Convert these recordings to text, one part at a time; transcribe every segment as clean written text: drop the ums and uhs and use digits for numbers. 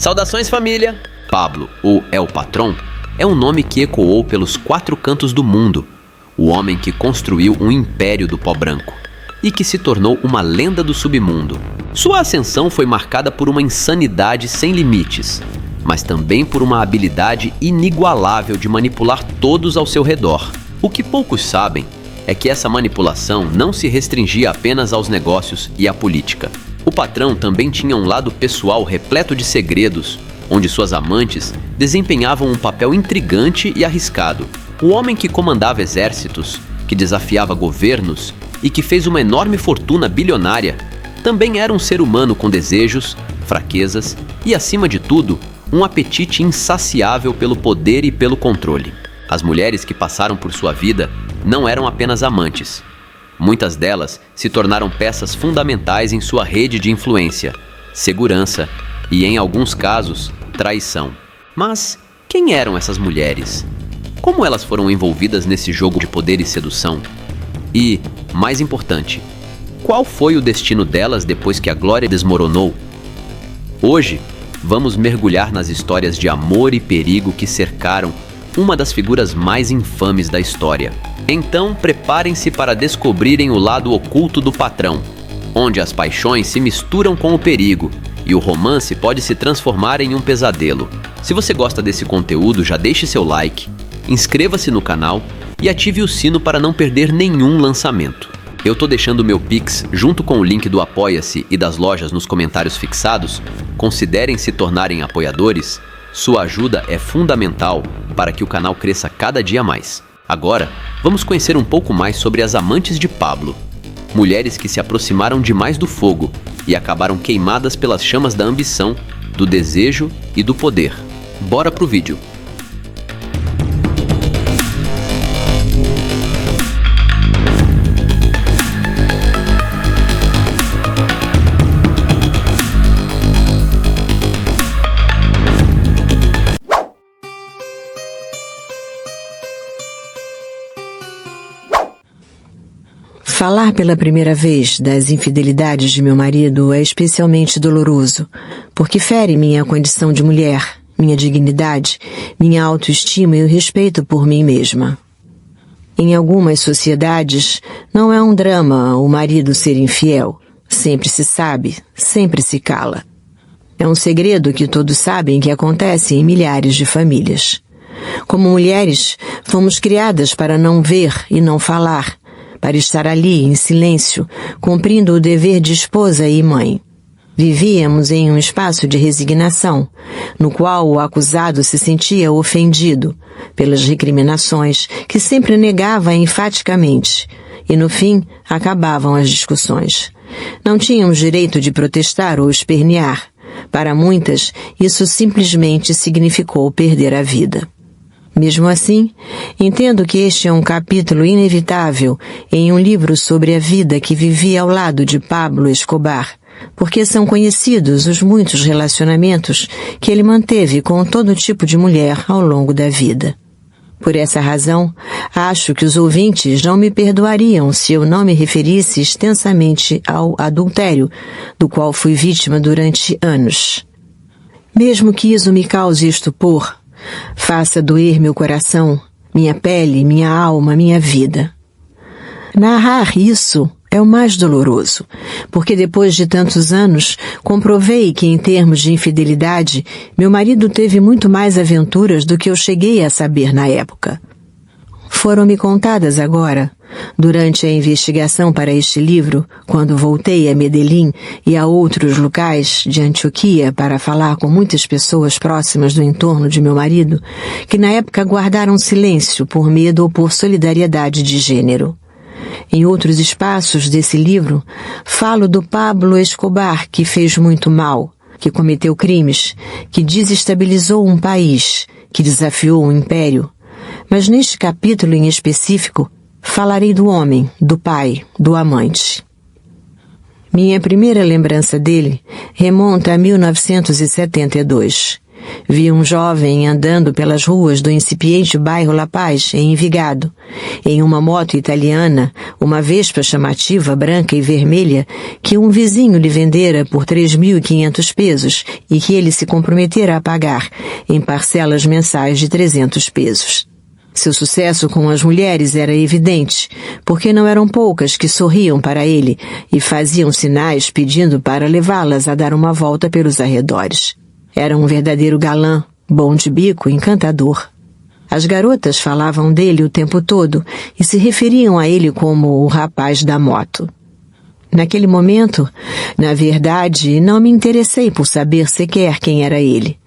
Saudações, família! Pablo, ou El Patrón, é um nome que ecoou pelos 4 cantos do mundo. O homem que construiu um império do pó branco e que se tornou uma lenda do submundo. Sua ascensão foi marcada por uma insanidade sem limites, mas também por uma habilidade inigualável de manipular todos ao seu redor. O que poucos sabem é que essa manipulação não se restringia apenas aos negócios e à política. O patrão também tinha um lado pessoal repleto de segredos, onde suas amantes desempenhavam um papel intrigante e arriscado. O homem que comandava exércitos, que desafiava governos e que fez uma enorme fortuna bilionária, também era um ser humano com desejos, fraquezas e, acima de tudo, um apetite insaciável pelo poder e pelo controle. As mulheres que passaram por sua vida não eram apenas amantes. Muitas delas se tornaram peças fundamentais em sua rede de influência, segurança e, em alguns casos, traição. Mas quem eram essas mulheres? Como elas foram envolvidas nesse jogo de poder e sedução? E, mais importante, qual foi o destino delas depois que a glória desmoronou? Hoje, vamos mergulhar nas histórias de amor e perigo que cercaram uma das figuras mais infames da história. Então, preparem-se para descobrirem o lado oculto do patrão, onde as paixões se misturam com o perigo e o romance pode se transformar em um pesadelo. Se você gosta desse conteúdo, já deixe seu like, inscreva-se no canal e ative o sino para não perder nenhum lançamento. Eu tô deixando meu Pix junto com o link do Apoia-se e das lojas nos comentários fixados. Considerem se tornarem apoiadores. Sua ajuda é fundamental para que o canal cresça cada dia mais. Agora, vamos conhecer um pouco mais sobre as amantes de Pablo. Mulheres que se aproximaram demais do fogo e acabaram queimadas pelas chamas da ambição, do desejo e do poder. Bora pro vídeo! Falar pela primeira vez das infidelidades de meu marido é especialmente doloroso, porque fere minha condição de mulher, minha dignidade, minha autoestima e o respeito por mim mesma. Em algumas sociedades, não é um drama o marido ser infiel. Sempre se sabe, sempre se cala. É um segredo que todos sabem que acontece em milhares de famílias. Como mulheres, fomos criadas para não ver e não falar, para estar ali, em silêncio, cumprindo o dever de esposa e mãe. Vivíamos em um espaço de resignação, no qual o acusado se sentia ofendido pelas recriminações que sempre negava enfaticamente, e no fim acabavam as discussões. Não tínhamos direito de protestar ou espernear. Para muitas, isso simplesmente significou perder a vida. Mesmo assim, entendo que este é um capítulo inevitável em um livro sobre a vida que vivi ao lado de Pablo Escobar, porque são conhecidos os muitos relacionamentos que ele manteve com todo tipo de mulher ao longo da vida. Por essa razão, acho que os ouvintes não me perdoariam se eu não me referisse extensamente ao adultério, do qual fui vítima durante anos. Mesmo que isso me cause estupor, faça doer meu coração, minha pele, minha alma, minha vida. Narrar isso é o mais doloroso, porque depois de tantos anos, comprovei que em termos de infidelidade, meu marido teve muito mais aventuras do que eu cheguei a saber na época. Foram-me contadas agora, durante a investigação para este livro, quando voltei a Medellín e a outros locais de Antioquia para falar com muitas pessoas próximas do entorno de meu marido, que na época guardaram silêncio por medo ou por solidariedade de gênero. Em outros espaços desse livro, falo do Pablo Escobar, que fez muito mal, que cometeu crimes, que desestabilizou um país, que desafiou um império. Mas neste capítulo em específico, falarei do homem, do pai, do amante. Minha primeira lembrança dele remonta a 1972. Vi um jovem andando pelas ruas do incipiente bairro La Paz, em Envigado, em uma moto italiana, uma Vespa chamativa, branca e vermelha, que um vizinho lhe vendera por 3.500 pesos e que ele se comprometera a pagar em parcelas mensais de 300 pesos. Seu sucesso com as mulheres era evidente, porque não eram poucas que sorriam para ele e faziam sinais pedindo para levá-las a dar uma volta pelos arredores. Era um verdadeiro galã, bom de bico, encantador. As garotas falavam dele o tempo todo e se referiam a ele como o rapaz da moto. Naquele momento, na verdade, não me interessei por saber sequer quem era ele.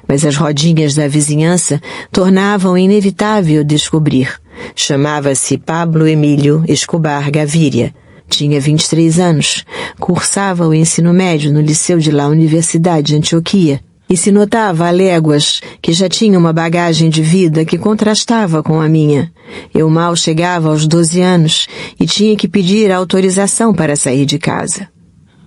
Mas as rodinhas da vizinhança tornavam inevitável descobrir. Chamava-se Pablo Emílio Escobar Gaviria. Tinha 23 anos, cursava o ensino médio no Liceu de La Universidade de Antioquia e se notava a léguas que já tinha uma bagagem de vida que contrastava com a minha. Eu mal chegava aos 12 anos e tinha que pedir autorização para sair de casa.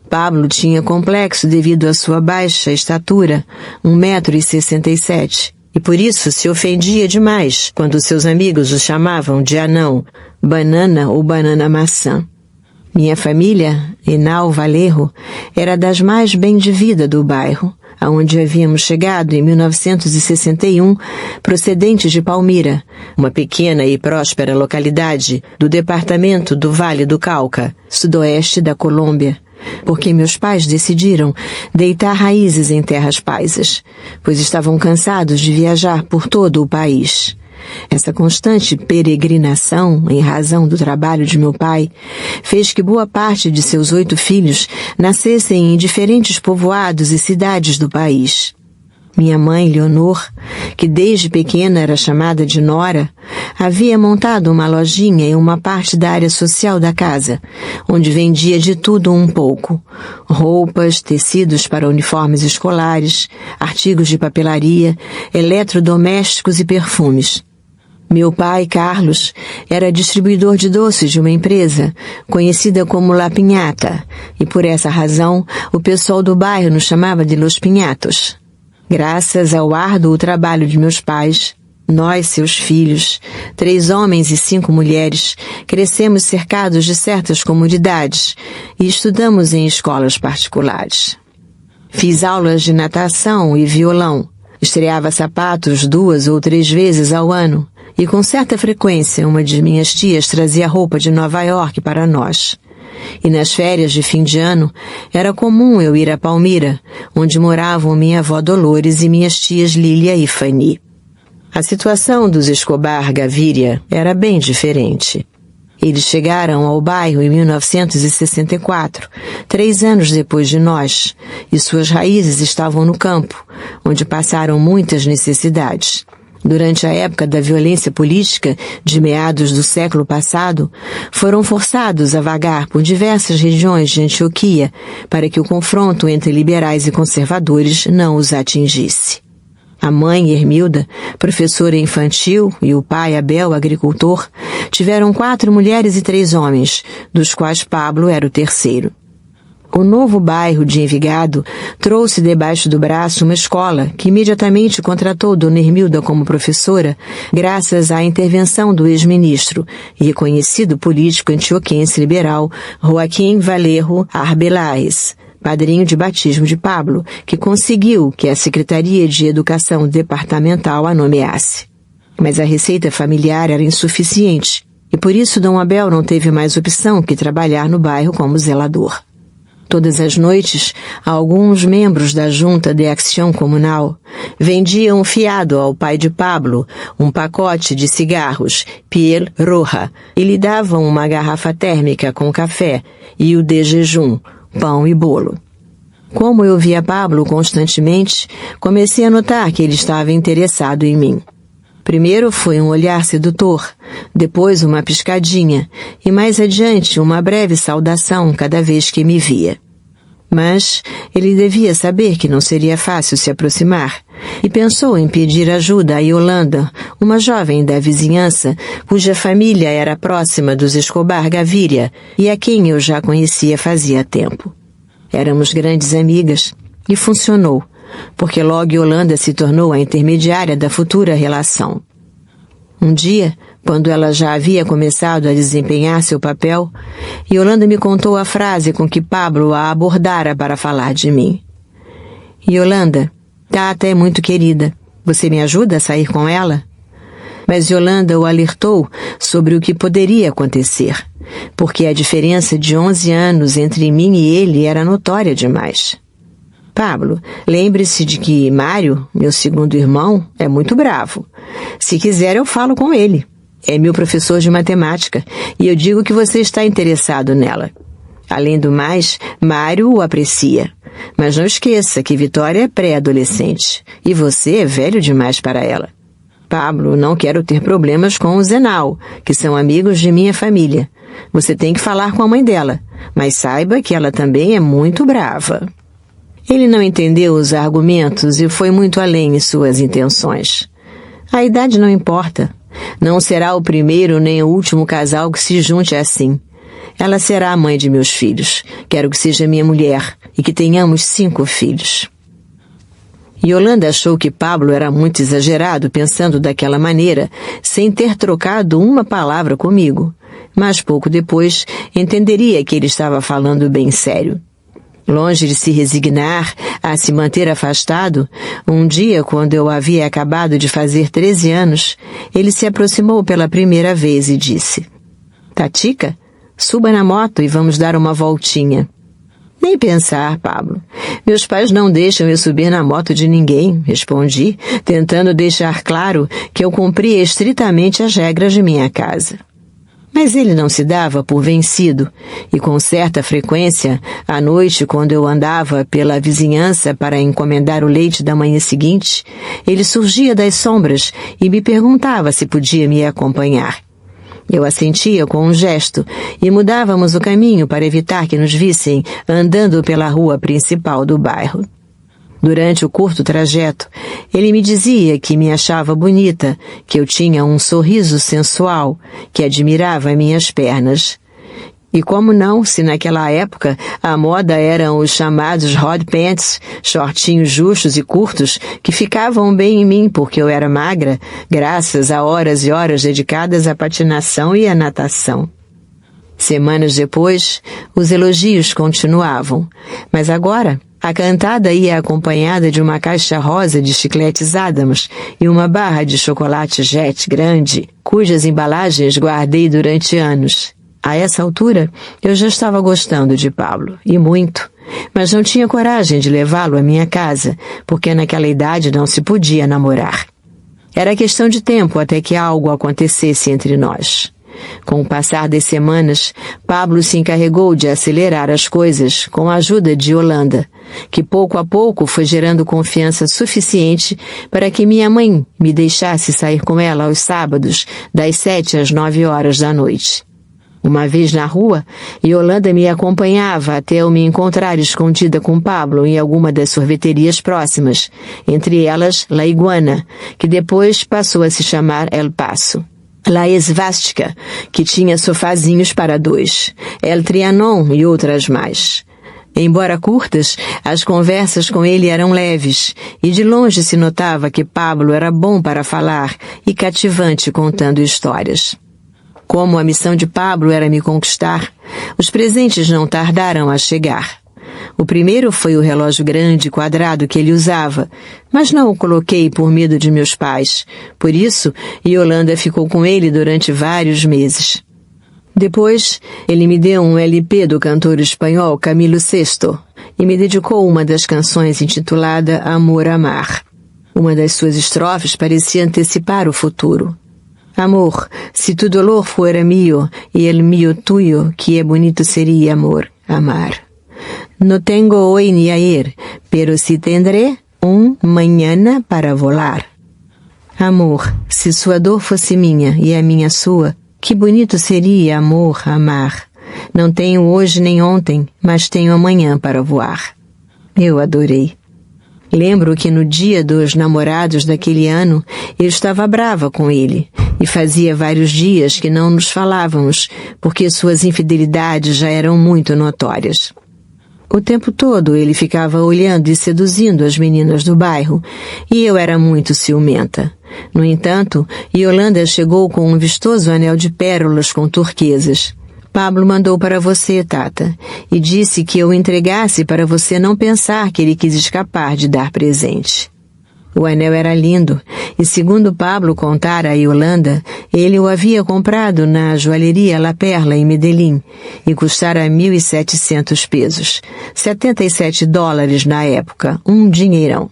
Pablo tinha complexo devido à sua baixa estatura, 1,67 m, e por isso se ofendia demais quando seus amigos o chamavam de anão, banana ou banana-maçã. Minha família, Henao Valerro, era das mais bem de vida do bairro, aonde havíamos chegado em 1961, procedentes de Palmira, uma pequena e próspera localidade do departamento do Vale do Cauca, sudoeste da Colômbia, porque meus pais decidiram deitar raízes em terras paisas, pois estavam cansados de viajar por todo o país. Essa constante peregrinação, em razão do trabalho de meu pai, fez que boa parte de seus 8 filhos nascessem em diferentes povoados e cidades do país. Minha mãe, Leonor, que desde pequena era chamada de Nora, havia montado uma lojinha em uma parte da área social da casa, onde vendia de tudo um pouco: roupas, tecidos para uniformes escolares, artigos de papelaria, eletrodomésticos e perfumes. Meu pai, Carlos, era distribuidor de doces de uma empresa, conhecida como La Piñata, e por essa razão o pessoal do bairro nos chamava de Los Pinhatos. Graças ao árduo trabalho de meus pais, nós, seus filhos, 3 homens e 5 mulheres, crescemos cercados de certas comodidades e estudamos em escolas particulares. Fiz aulas de natação e violão, estreava sapatos 2 ou 3 vezes ao ano e com certa frequência uma de minhas tias trazia roupa de Nova York para nós. E nas férias de fim de ano, era comum eu ir a Palmira, onde moravam minha avó Dolores e minhas tias Lília e Fanny. A situação dos Escobar Gaviria era bem diferente. Eles chegaram ao bairro em 1964, 3 anos depois de nós, e suas raízes estavam no campo, onde passaram muitas necessidades. Durante a época da violência política de meados do século passado, foram forçados a vagar por diversas regiões de Antioquia para que o confronto entre liberais e conservadores não os atingisse. A mãe, Hermilda, professora infantil, e o pai, Abel, agricultor, tiveram 4 mulheres e 3 homens, dos quais Pablo era o terceiro. O novo bairro de Envigado trouxe debaixo do braço uma escola que imediatamente contratou Dona Hermilda como professora, graças à intervenção do ex-ministro e reconhecido político antioquense liberal Joaquim Valerro Arbeláez, padrinho de batismo de Pablo, que conseguiu que a Secretaria de Educação Departamental a nomeasse. Mas a receita familiar era insuficiente e por isso Dom Abel não teve mais opção que trabalhar no bairro como zelador. Todas as noites, alguns membros da Junta de Acción Comunal vendiam fiado ao pai de Pablo um pacote de cigarros, Piel Roja, e lhe davam uma garrafa térmica com café e o de jejum, pão e bolo. Como eu via Pablo constantemente, comecei a notar que ele estava interessado em mim. Primeiro foi um olhar sedutor, depois uma piscadinha e mais adiante uma breve saudação cada vez que me via. Mas ele devia saber que não seria fácil se aproximar e pensou em pedir ajuda a Yolanda, uma jovem da vizinhança cuja família era próxima dos Escobar Gaviria e a quem eu já conhecia fazia tempo. Éramos grandes amigas e funcionou, porque logo Yolanda se tornou a intermediária da futura relação. Um dia, quando ela já havia começado a desempenhar seu papel, Yolanda me contou a frase com que Pablo a abordara para falar de mim. Yolanda, Tata é muito querida. Você me ajuda a sair com ela? Mas Yolanda o alertou sobre o que poderia acontecer, porque a diferença de 11 anos entre mim e ele era notória demais. Pablo, lembre-se de que Mário, meu segundo irmão, é muito bravo. Se quiser, eu falo com ele. É meu professor de matemática e eu digo que você está interessado nela. Além do mais, Mário o aprecia. Mas não esqueça que Vitória é pré-adolescente e você é velho demais para ela. Pablo, não quero ter problemas com o Zenal, que são amigos de minha família. Você tem que falar com a mãe dela, mas saiba que ela também é muito brava. Ele não entendeu os argumentos e foi muito além em suas intenções. A idade não importa. Não será o primeiro nem o último casal que se junte assim. Ela será a mãe de meus filhos. Quero que seja minha mulher e que tenhamos 5 filhos. Yolanda achou que Pablo era muito exagerado pensando daquela maneira, sem ter trocado uma palavra comigo. Mas pouco depois entenderia que ele estava falando bem sério. Longe de se resignar a se manter afastado, um dia, quando eu havia acabado de fazer 13 anos, ele se aproximou pela primeira vez e disse: Tatica, suba na moto e vamos dar uma voltinha. Nem pensar, Pablo. Meus pais não deixam eu subir na moto de ninguém, respondi, tentando deixar claro que eu cumpria estritamente as regras de minha casa. Mas ele não se dava por vencido, e com certa frequência, à noite, quando eu andava pela vizinhança para encomendar o leite da manhã seguinte, ele surgia das sombras e me perguntava se podia me acompanhar. Eu assentia com um gesto e mudávamos o caminho para evitar que nos vissem andando pela rua principal do bairro. Durante o curto trajeto, ele me dizia que me achava bonita, que eu tinha um sorriso sensual, que admirava minhas pernas. E como não, se naquela época a moda eram os chamados hot pants, shortinhos justos e curtos, que ficavam bem em mim porque eu era magra, graças a horas e horas dedicadas à patinação e à natação. Semanas depois, os elogios continuavam, mas agora a cantada ia acompanhada de uma caixa rosa de chicletes Adams e uma barra de chocolate Jet grande, cujas embalagens guardei durante anos. A essa altura, eu já estava gostando de Pablo, e muito, mas não tinha coragem de levá-lo à minha casa, porque naquela idade não se podia namorar. Era questão de tempo até que algo acontecesse entre nós. Com o passar das semanas, Pablo se encarregou de acelerar as coisas com a ajuda de Yolanda, que pouco a pouco foi gerando confiança suficiente para que minha mãe me deixasse sair com ela aos sábados, das 7 às 9 horas da noite. Uma vez na rua, Yolanda me acompanhava até eu me encontrar escondida com Pablo em alguma das sorveterias próximas, entre elas La Iguana, que depois passou a se chamar El Paso. La Esvástica, que tinha sofazinhos para 2, El Trianon e outras mais. Embora curtas, as conversas com ele eram leves, e de longe se notava que Pablo era bom para falar e cativante contando histórias. Como a missão de Pablo era me conquistar, os presentes não tardaram a chegar. O primeiro foi o relógio grande quadrado que ele usava, mas não o coloquei por medo de meus pais. Por isso, Yolanda ficou com ele durante vários meses. Depois, ele me deu um LP do cantor espanhol Camilo Sesto e me dedicou uma das canções intitulada Amor Amar. Uma das suas estrofes parecia antecipar o futuro. Amor, si tu dolor fuera mío y el mío tuyo, que bonito sería amor, amar. No tengo hoy ni ayer, pero sí tendré un mañana para volar. Amor, se sua dor fosse minha e a minha sua, que bonito seria amor, amar. Não tenho hoje nem ontem, mas tenho amanhã para voar. Eu adorei. Lembro que no dia dos namorados daquele ano, eu estava brava com ele, e fazia vários dias que não nos falávamos, porque suas infidelidades já eram muito notórias. O tempo todo ele ficava olhando e seduzindo as meninas do bairro, e eu era muito ciumenta. No entanto, Yolanda chegou com um vistoso anel de pérolas com turquesas. Pablo mandou para você, Tata, e disse que eu entregasse para você não pensar que ele quis escapar de dar presente. O anel era lindo, e segundo Pablo contara a Yolanda, ele o havia comprado na joalheria La Perla em Medellín, e custara 1.700 pesos, $77 na época, um dinheirão.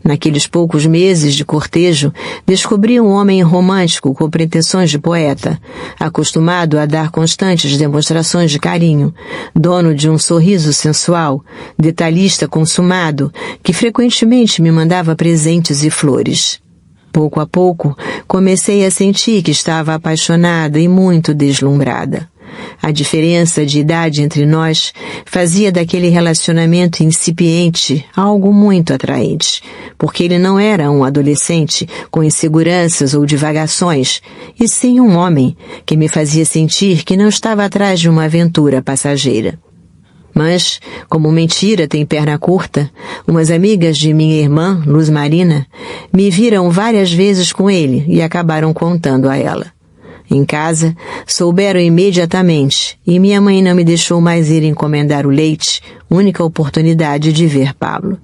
Naqueles poucos meses de cortejo, descobri um homem romântico com pretensões de poeta, acostumado a dar constantes demonstrações de carinho, dono de um sorriso sensual, detalhista consumado, que frequentemente me mandava presentes e flores. Pouco a pouco, comecei a sentir que estava apaixonada e muito deslumbrada. A diferença de idade entre nós fazia daquele relacionamento incipiente algo muito atraente, porque ele não era um adolescente com inseguranças ou divagações, e sim um homem que me fazia sentir que não estava atrás de uma aventura passageira. Mas, como mentira tem perna curta, umas amigas de minha irmã, Luz Marina, me viram várias vezes com ele e acabaram contando a ela. Em casa, souberam imediatamente, e minha mãe não me deixou mais ir encomendar o leite, única oportunidade de ver Pablo.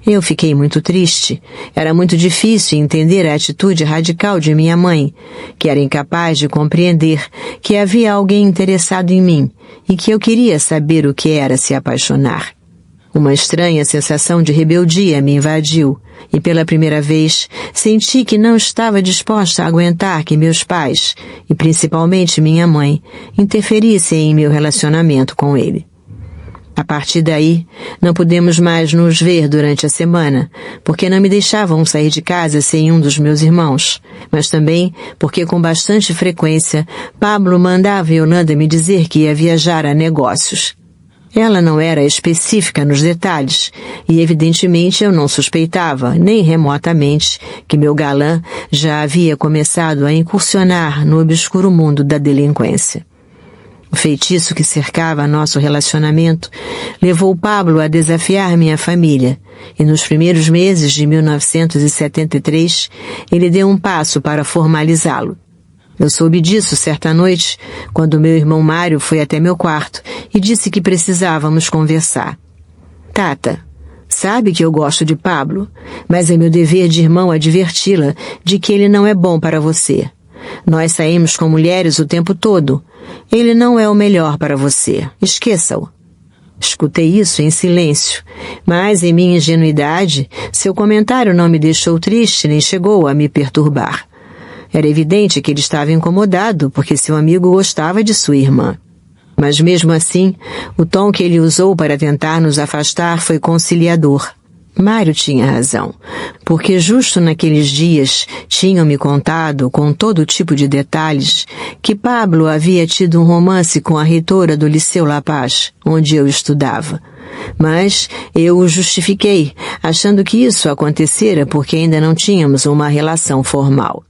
Eu fiquei muito triste. Era muito difícil entender a atitude radical de minha mãe, que era incapaz de compreender que havia alguém interessado em mim e que eu queria saber o que era se apaixonar. Uma estranha sensação de rebeldia me invadiu, e pela primeira vez senti que não estava disposta a aguentar que meus pais, e principalmente minha mãe, interferissem em meu relacionamento com ele. A partir daí, não pudemos mais nos ver durante a semana, porque não me deixavam sair de casa sem um dos meus irmãos, mas também porque com bastante frequência Pablo mandava Yolanda me dizer que ia viajar a negócios. Ela não era específica nos detalhes, e evidentemente eu não suspeitava, nem remotamente, que meu galã já havia começado a incursionar no obscuro mundo da delinquência. O feitiço que cercava nosso relacionamento levou Pablo a desafiar minha família, e nos primeiros meses de 1973 ele deu um passo para formalizá-lo. Eu soube disso certa noite, quando meu irmão Mário foi até meu quarto e disse que precisávamos conversar. Tata, sabe que eu gosto de Pablo, mas é meu dever de irmão adverti-la de que ele não é bom para você. Nós saímos com mulheres o tempo todo. Ele não é o melhor para você. Esqueça-o. Escutei isso em silêncio, mas em minha ingenuidade, seu comentário não me deixou triste nem chegou a me perturbar. Era evidente que ele estava incomodado porque seu amigo gostava de sua irmã. Mas mesmo assim, o tom que ele usou para tentar nos afastar foi conciliador. Mário tinha razão, porque justo naqueles dias tinham-me contado, com todo tipo de detalhes, que Pablo havia tido um romance com a reitora do Liceu La Paz, onde eu estudava. Mas eu o justifiquei, achando que isso acontecera porque ainda não tínhamos uma relação formal.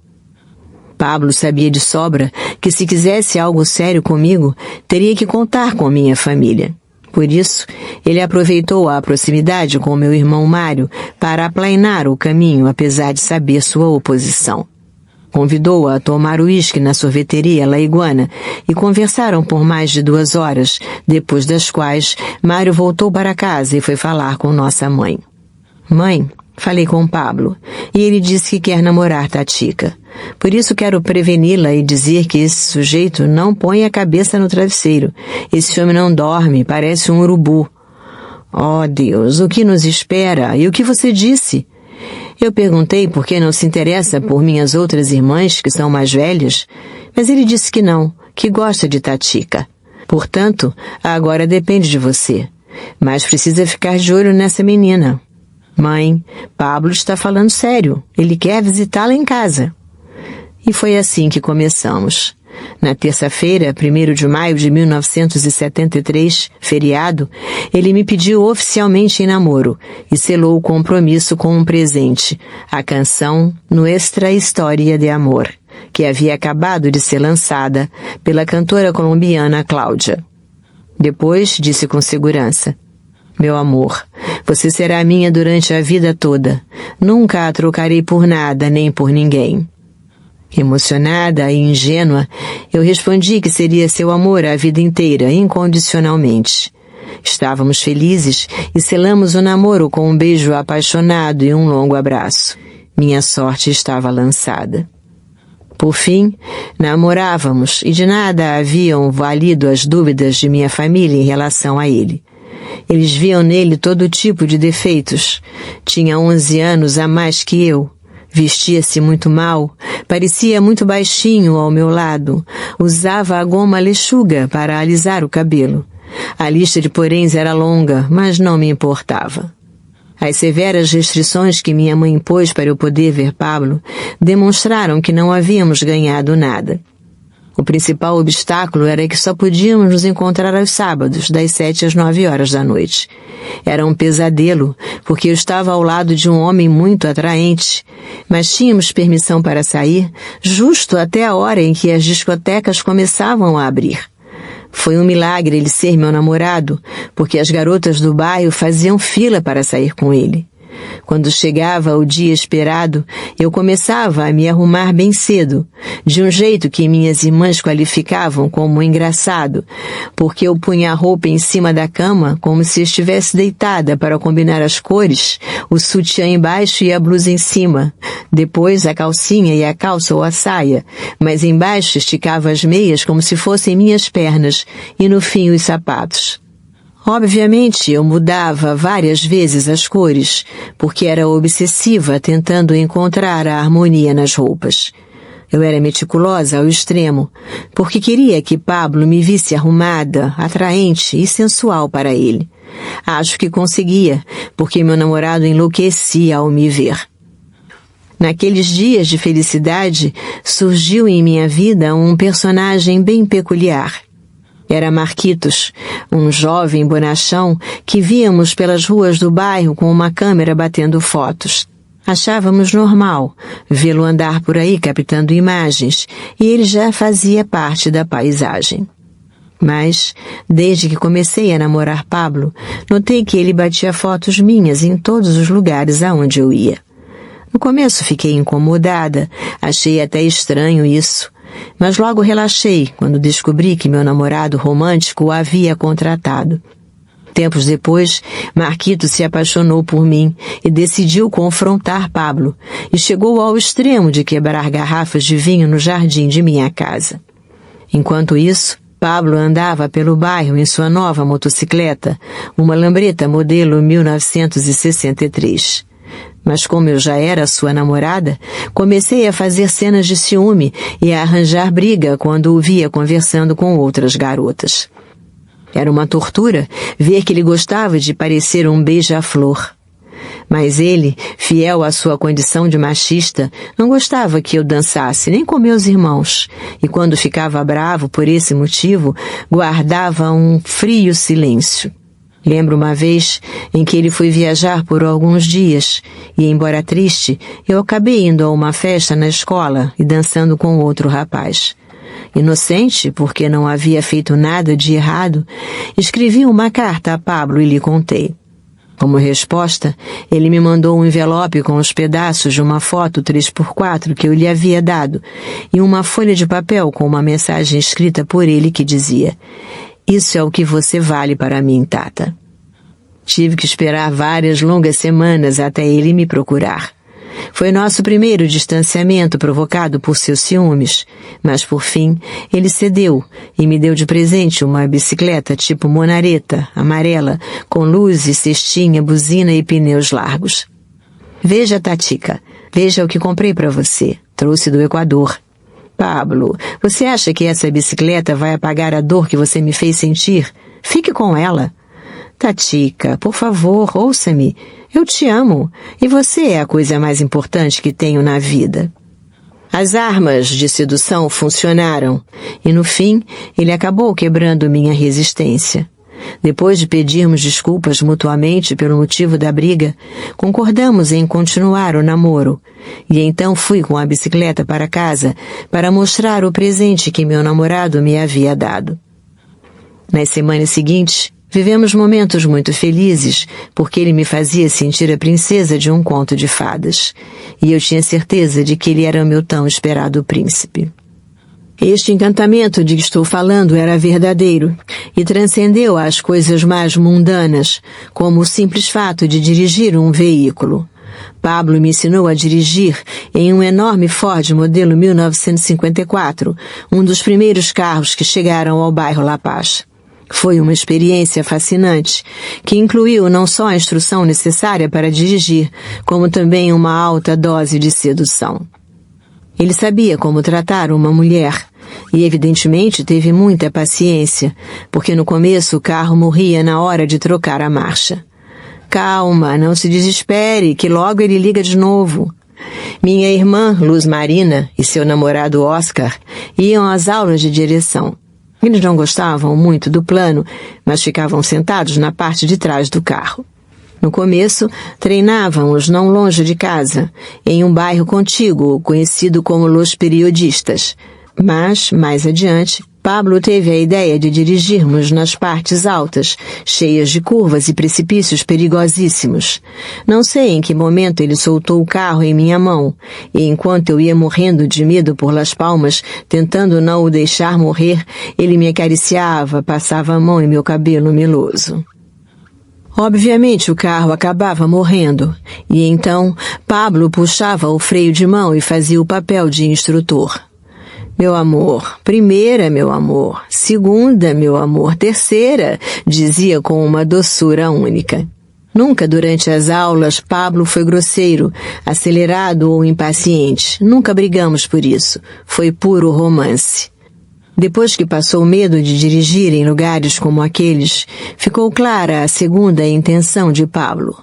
Pablo sabia de sobra que se quisesse algo sério comigo, teria que contar com minha família. Por isso, ele aproveitou a proximidade com meu irmão Mário para aplainar o caminho, apesar de saber sua oposição. Convidou-a a tomar uísque na sorveteria La Iguana e conversaram por mais de 2 horas, depois das quais Mário voltou para casa e foi falar com nossa mãe. Mãe, falei com Pablo, e ele disse que quer namorar Tatica. Por isso quero preveni-la e dizer que esse sujeito não põe a cabeça no travesseiro. Esse homem não dorme, parece um urubu. Oh, Deus, o que nos espera? E o que você disse? Eu perguntei por que não se interessa por minhas outras irmãs, que são mais velhas, mas ele disse que não, que gosta de Tatica. Portanto, agora depende de você. Mas precisa ficar de olho nessa menina. Mãe, Pablo está falando sério. Ele quer visitá-la em casa. E foi assim que começamos. Na terça-feira, 1º de maio de 1973, feriado, ele me pediu oficialmente em namoro e selou o compromisso com um presente, a canção Nuestra História de Amor, que havia acabado de ser lançada pela cantora colombiana Cláudia. Depois disse com segurança, Meu amor, você será minha durante a vida toda. Nunca a trocarei por nada nem por ninguém. Emocionada e ingênua, eu respondi que seria seu amor a vida inteira, incondicionalmente. Estávamos felizes e selamos o namoro com um beijo apaixonado e um longo abraço. Minha sorte estava lançada. Por fim, namorávamos e de nada haviam valido as dúvidas de minha família em relação a ele. Eles viam nele todo tipo de defeitos. Tinha 11 anos a mais que eu. Vestia-se muito mal, parecia muito baixinho ao meu lado, usava a goma lechuga para alisar o cabelo. A lista de poréns era longa, mas não me importava. As severas restrições que minha mãe impôs para eu poder ver Pablo demonstraram que não havíamos ganhado nada. O principal obstáculo era que só podíamos nos encontrar aos sábados, das 7 às 9 horas da noite. Era um pesadelo, porque eu estava ao lado de um homem muito atraente, mas tínhamos permissão para sair justo até a hora em que as discotecas começavam a abrir. Foi um milagre ele ser meu namorado, porque as garotas do bairro faziam fila para sair com ele. Quando chegava o dia esperado, eu começava a me arrumar bem cedo, de um jeito que minhas irmãs qualificavam como engraçado, porque eu punha a roupa em cima da cama como se estivesse deitada para combinar as cores, o sutiã embaixo e a blusa em cima, depois a calcinha e a calça ou a saia, mas embaixo esticava as meias como se fossem minhas pernas e no fim os sapatos. Obviamente, eu mudava várias vezes as cores, porque era obsessiva tentando encontrar a harmonia nas roupas. Eu era meticulosa ao extremo, porque queria que Pablo me visse arrumada, atraente e sensual para ele. Acho que conseguia, porque meu namorado enlouquecia ao me ver. Naqueles dias de felicidade, surgiu em minha vida um personagem bem peculiar. Era Marquitos, um jovem bonachão que víamos pelas ruas do bairro com uma câmera batendo fotos. Achávamos normal vê-lo andar por aí captando imagens e ele já fazia parte da paisagem. Mas, desde que comecei a namorar Pablo, notei que ele batia fotos minhas em todos os lugares aonde eu ia. No começo fiquei incomodada, achei até estranho isso. Mas logo relaxei quando descobri que meu namorado romântico o havia contratado. Tempos depois, Marquito se apaixonou por mim e decidiu confrontar Pablo, e chegou ao extremo de quebrar garrafas de vinho no jardim de minha casa. Enquanto isso, Pablo andava pelo bairro em sua nova motocicleta, uma lambreta modelo 1963. Mas como eu já era sua namorada, comecei a fazer cenas de ciúme e a arranjar briga quando o via conversando com outras garotas. Era uma tortura ver que ele gostava de parecer um beija-flor. Mas ele, fiel à sua condição de machista, não gostava que eu dançasse, nem com meus irmãos, e quando ficava bravo por esse motivo, guardava um frio silêncio. Lembro uma vez em que ele foi viajar por alguns dias e, embora triste, eu acabei indo a uma festa na escola e dançando com outro rapaz. Inocente, porque não havia feito nada de errado, escrevi uma carta a Pablo e lhe contei. Como resposta, ele me mandou um envelope com os pedaços de uma foto 3x4 que eu lhe havia dado e uma folha de papel com uma mensagem escrita por ele que dizia: "Isso é o que você vale para mim, Tata." Tive que esperar várias longas semanas até ele me procurar. Foi nosso primeiro distanciamento provocado por seus ciúmes, mas por fim ele cedeu e me deu de presente uma bicicleta tipo monareta, amarela, com luzes, cestinha, buzina e pneus largos. "Veja, Tatica, veja o que comprei para você. Trouxe do Equador." "Pablo, você acha que essa bicicleta vai apagar a dor que você me fez sentir? Fique com ela." "Tatica, por favor, ouça-me. Eu te amo, e você é a coisa mais importante que tenho na vida." As armas de sedução funcionaram, e no fim ele acabou quebrando minha resistência. Depois de pedirmos desculpas mutuamente pelo motivo da briga, concordamos em continuar o namoro, e então fui com a bicicleta para casa para mostrar o presente que meu namorado me havia dado. Nas semanas seguintes, Vivemos momentos muito felizes, porque ele me fazia sentir a princesa de um conto de fadas, e eu tinha certeza de que ele era o meu tão esperado príncipe. Este encantamento de que estou falando era verdadeiro e transcendeu as coisas mais mundanas, como o simples fato de dirigir um veículo. Pablo me ensinou a dirigir em um enorme Ford modelo 1954, um dos primeiros carros que chegaram ao bairro La Paz. Foi uma experiência fascinante, que incluiu não só a instrução necessária para dirigir, como também uma alta dose de sedução. Ele sabia como tratar uma mulher e, evidentemente, teve muita paciência, porque no começo o carro morria na hora de trocar a marcha. Calma, não se desespere, que logo ele liga de novo. Minha irmã, Luz Marina, e seu namorado Oscar iam às aulas de direção. Eles não gostavam muito do plano, mas ficavam sentados na parte de trás do carro. No começo, treinávamos não longe de casa, em um bairro contíguo, conhecido como Los Periodistas. Mas, mais adiante, Pablo teve a ideia de dirigirmos nas partes altas, cheias de curvas e precipícios perigosíssimos. Não sei em que momento ele soltou o carro em minha mão, e enquanto eu ia morrendo de medo por Las Palmas, tentando não o deixar morrer, ele me acariciava, passava a mão em meu cabelo meloso. Obviamente o carro acabava morrendo, e então Pablo puxava o freio de mão e fazia o papel de instrutor. Meu amor, primeira, meu amor, segunda, meu amor, terceira, dizia com uma doçura única. Nunca durante as aulas Pablo foi grosseiro, acelerado ou impaciente. Nunca brigamos por isso. Foi puro romance. Depois que passou o medo de dirigir em lugares como aqueles, ficou clara a segunda intenção de Pablo: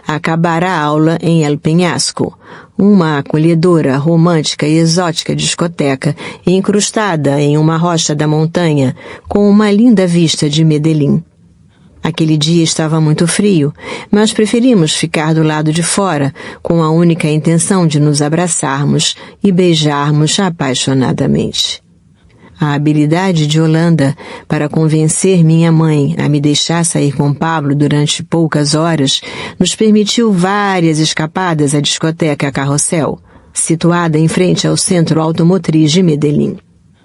acabar a aula em El Peñasco, uma acolhedora, romântica e exótica discoteca incrustada em uma rocha da montanha com uma linda vista de Medellín. Aquele dia estava muito frio, mas preferimos ficar do lado de fora com a única intenção de nos abraçarmos e beijarmos apaixonadamente. A habilidade de Yolanda para convencer minha mãe a me deixar sair com Pablo durante poucas horas nos permitiu várias escapadas à discoteca Carrossel, situada em frente ao centro automotriz de Medellín.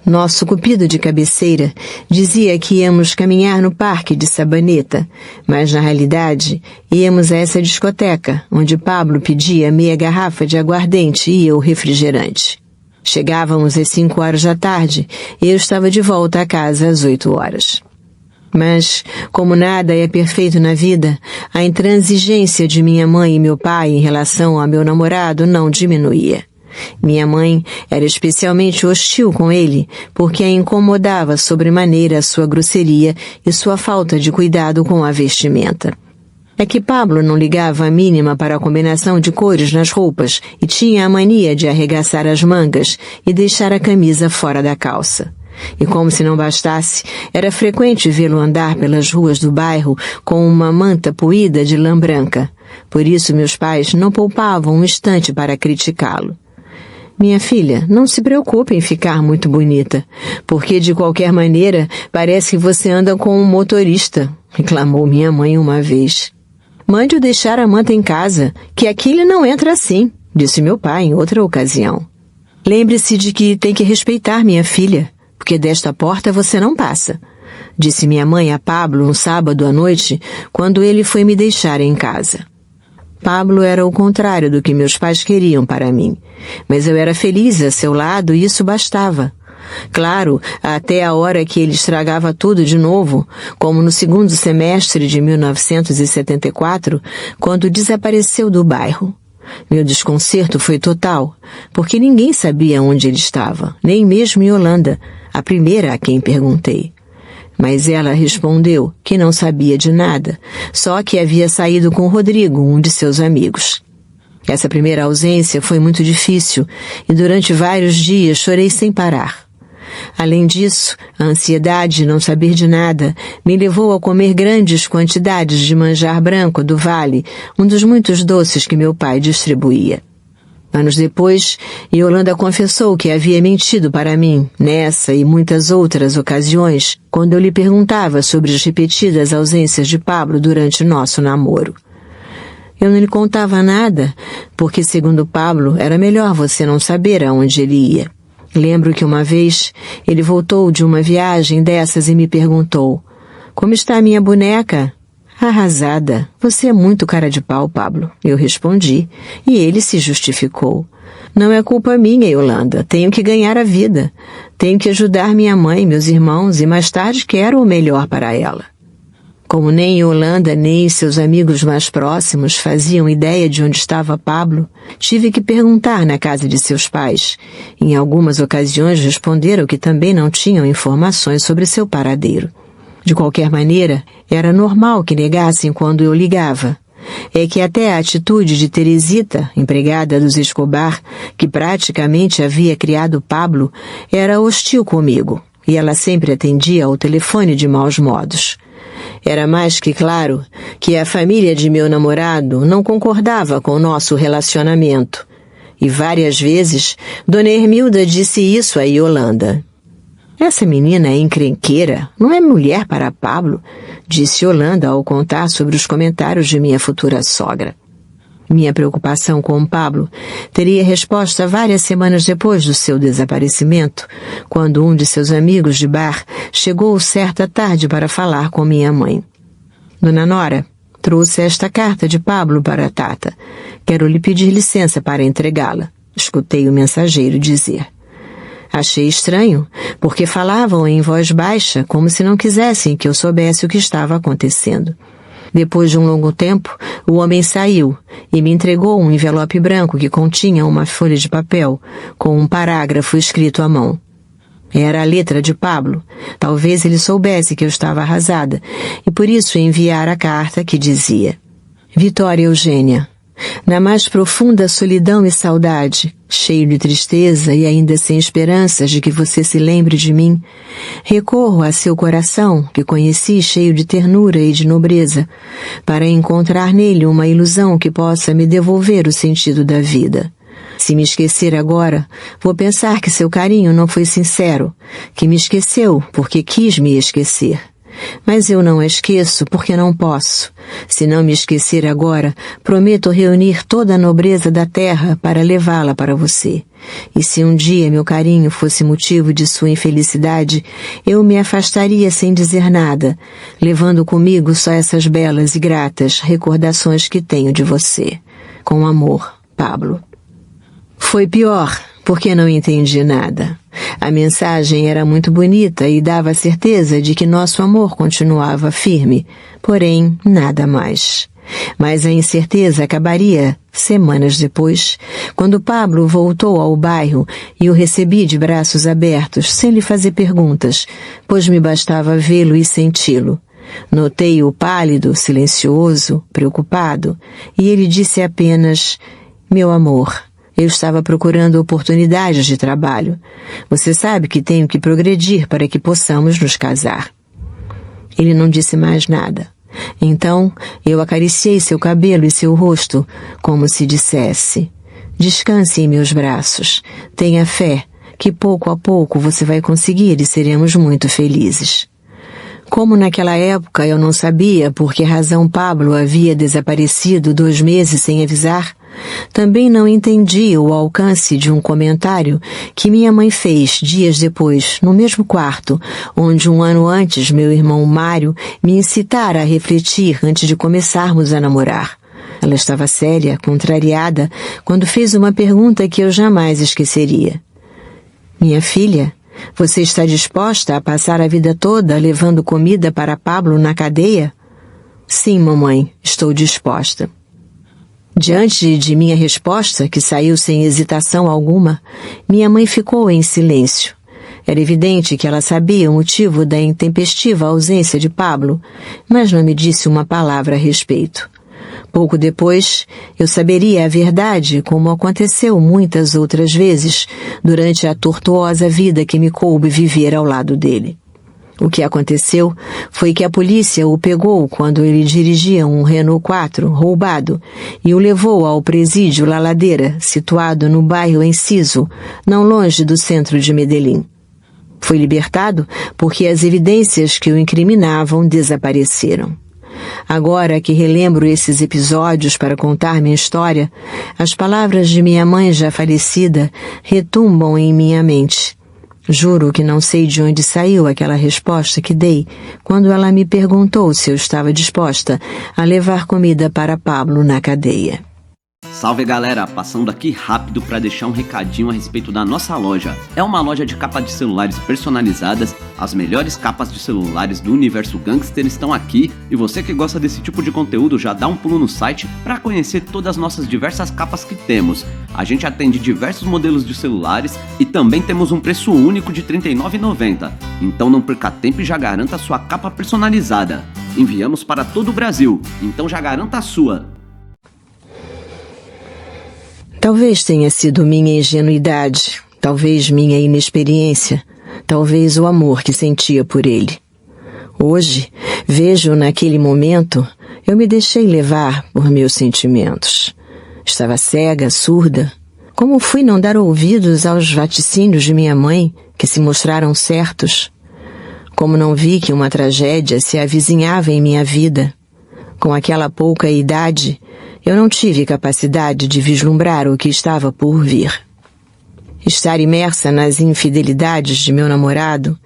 Nosso cupido de cabeceira dizia que íamos caminhar no parque de Sabaneta, mas na realidade íamos a essa discoteca, onde Pablo pedia meia garrafa de aguardente e eu refrigerante. Chegávamos às 5 horas da tarde e eu estava de volta a casa às 8 horas. Mas, como nada é perfeito na vida, a intransigência de minha mãe e meu pai em relação a meu namorado não diminuía. Minha mãe era especialmente hostil com ele, porque a incomodava sobremaneira a sua grosseria e sua falta de cuidado com a vestimenta. É que Pablo não ligava a mínima para a combinação de cores nas roupas e tinha a mania de arregaçar as mangas e deixar a camisa fora da calça. E como se não bastasse, era frequente vê-lo andar pelas ruas do bairro com uma manta poída de lã branca. Por isso meus pais não poupavam um instante para criticá-lo. Minha filha, não se preocupe em ficar muito bonita, porque de qualquer maneira parece que você anda com um motorista, reclamou minha mãe uma vez. Mande-o deixar a manta em casa, que aqui ele não entra assim, disse meu pai em outra ocasião. Lembre-se de que tem que respeitar minha filha, porque desta porta você não passa, disse minha mãe a Pablo um sábado à noite, quando ele foi me deixar em casa. Pablo era o contrário do que meus pais queriam para mim, mas eu era feliz a seu lado e isso bastava. Claro, até a hora que ele estragava tudo de novo, como no segundo semestre de 1974, quando desapareceu do bairro. Meu desconcerto foi total, porque ninguém sabia onde ele estava, nem mesmo Yolanda, a primeira a quem perguntei. Mas ela respondeu que não sabia de nada, só que havia saído com Rodrigo, um de seus amigos. Essa primeira ausência foi muito difícil e durante vários dias chorei sem parar. Além disso, a ansiedade de não saber de nada me levou a comer grandes quantidades de manjar branco do Vale, um dos muitos doces que meu pai distribuía. Anos depois, Yolanda confessou que havia mentido para mim, nessa e muitas outras ocasiões, quando eu lhe perguntava sobre as repetidas ausências de Pablo durante nosso namoro. Eu não lhe contava nada, porque, segundo Pablo, era melhor você não saber aonde ele ia. Lembro que uma vez ele voltou de uma viagem dessas e me perguntou: "Como está a minha boneca?" "Arrasada. Você é muito cara de pau, Pablo." Eu respondi, e ele se justificou. "Não é culpa minha, Yolanda. Tenho que ganhar a vida. Tenho que ajudar minha mãe, meus irmãos, e mais tarde quero o melhor para ela." Como nem Yolanda nem seus amigos mais próximos faziam ideia de onde estava Pablo, tive que perguntar na casa de seus pais. Em algumas ocasiões responderam que também não tinham informações sobre seu paradeiro. De qualquer maneira, era normal que negassem quando eu ligava. É que até a atitude de Teresita, empregada dos Escobar, que praticamente havia criado Pablo, era hostil comigo, e ela sempre atendia ao telefone de maus modos. Era mais que claro que a família de meu namorado não concordava com o nosso relacionamento. E várias vezes, Dona Hermilda disse isso a Yolanda. "Essa menina é encrenqueira, não é mulher para Pablo", disse Yolanda ao contar sobre os comentários de minha futura sogra. Minha preocupação com Pablo teria resposta várias semanas depois do seu desaparecimento, quando um de seus amigos de bar chegou certa tarde para falar com minha mãe. "Dona Nora, trouxe esta carta de Pablo para a Tata. Quero lhe pedir licença para entregá-la", escutei o mensageiro dizer. Achei estranho, porque falavam em voz baixa, como se não quisessem que eu soubesse o que estava acontecendo. Depois de um longo tempo, o homem saiu e me entregou um envelope branco que continha uma folha de papel com um parágrafo escrito à mão. Era a letra de Pablo. Talvez ele soubesse que eu estava arrasada e por isso enviara a carta que dizia: "Vitória Eugênia, na mais profunda solidão e saudade, cheio de tristeza e ainda sem esperanças de que você se lembre de mim, recorro a seu coração, que conheci cheio de ternura e de nobreza, para encontrar nele uma ilusão que possa me devolver o sentido da vida. Se me esquecer agora, vou pensar que seu carinho não foi sincero, que me esqueceu porque quis me esquecer. Mas eu não a esqueço porque não posso. Se não me esquecer agora, prometo reunir toda a nobreza da terra para levá-la para você. E se um dia meu carinho fosse motivo de sua infelicidade, eu me afastaria sem dizer nada, levando comigo só essas belas e gratas recordações que tenho de você. Com amor, Pablo." Foi pior, porque não entendi nada. A mensagem era muito bonita e dava a certeza de que nosso amor continuava firme, porém nada mais. Mas a incerteza acabaria semanas depois, quando Pablo voltou ao bairro e o recebi de braços abertos, sem lhe fazer perguntas, pois me bastava vê-lo e senti-lo. Notei-o pálido, silencioso, preocupado, e ele disse apenas: "Meu amor, eu estava procurando oportunidades de trabalho. Você sabe que tenho que progredir para que possamos nos casar." Ele não disse mais nada. Então, eu acariciei seu cabelo e seu rosto, como se dissesse: "Descanse em meus braços. Tenha fé, que pouco a pouco você vai conseguir e seremos muito felizes." Como naquela época eu não sabia por que razão Pablo havia desaparecido 2 meses sem avisar, também não entendi o alcance de um comentário que minha mãe fez dias depois, no mesmo quarto, onde 1 ano antes meu irmão Mário me incitara a refletir antes de começarmos a namorar. Ela estava séria, contrariada, quando fez uma pergunta que eu jamais esqueceria. "Minha filha, você está disposta a passar a vida toda levando comida para Pablo na cadeia?" "Sim, mamãe, estou disposta." Diante de minha resposta, que saiu sem hesitação alguma, minha mãe ficou em silêncio. Era evidente que ela sabia o motivo da intempestiva ausência de Pablo, mas não me disse uma palavra a respeito. Pouco depois, eu saberia a verdade, como aconteceu muitas outras vezes, durante a tortuosa vida que me coube viver ao lado dele. O que aconteceu foi que a polícia o pegou quando ele dirigia um Renault 4 roubado e o levou ao presídio La Ladeira, situado no bairro Enciso, não longe do centro de Medellín. Foi libertado porque as evidências que o incriminavam desapareceram. Agora que relembro esses episódios para contar minha história, as palavras de minha mãe já falecida retumbam em minha mente. Juro que não sei de onde saiu aquela resposta que dei quando ela me perguntou se eu estava disposta a levar comida para Pablo na cadeia. Salve galera, passando aqui rápido para deixar um recadinho a respeito da nossa loja. É uma loja de capa de celulares personalizadas, as melhores capas de celulares do universo gangster estão aqui e você que gosta desse tipo de conteúdo já dá um pulo no site para conhecer todas as nossas diversas capas que temos. A gente atende diversos modelos de celulares e também temos um preço único de R$ 39,90, então não perca tempo e já garanta a sua capa personalizada. Enviamos para todo o Brasil, então já garanta a sua. Talvez tenha sido minha ingenuidade, talvez minha inexperiência, talvez o amor que sentia por ele. Hoje, vejo naquele momento, eu me deixei levar por meus sentimentos. Estava cega, surda. Como fui não dar ouvidos aos vaticínios de minha mãe, que se mostraram certos? Como não vi que uma tragédia se avizinhava em minha vida? Com aquela pouca idade, eu não tive capacidade de vislumbrar o que estava por vir. Estar imersa nas infidelidades de meu namorado,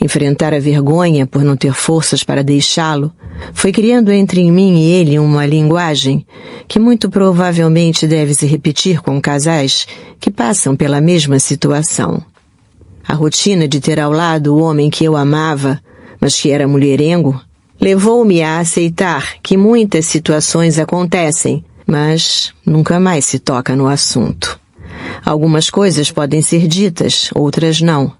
enfrentar a vergonha por não ter forças para deixá-lo, foi criando entre mim e ele uma linguagem que muito provavelmente deve se repetir com casais que passam pela mesma situação. A rotina de ter ao lado o homem que eu amava, mas que era mulherengo, levou-me a aceitar que muitas situações acontecem, mas nunca mais se toca no assunto. Algumas coisas podem ser ditas, outras não.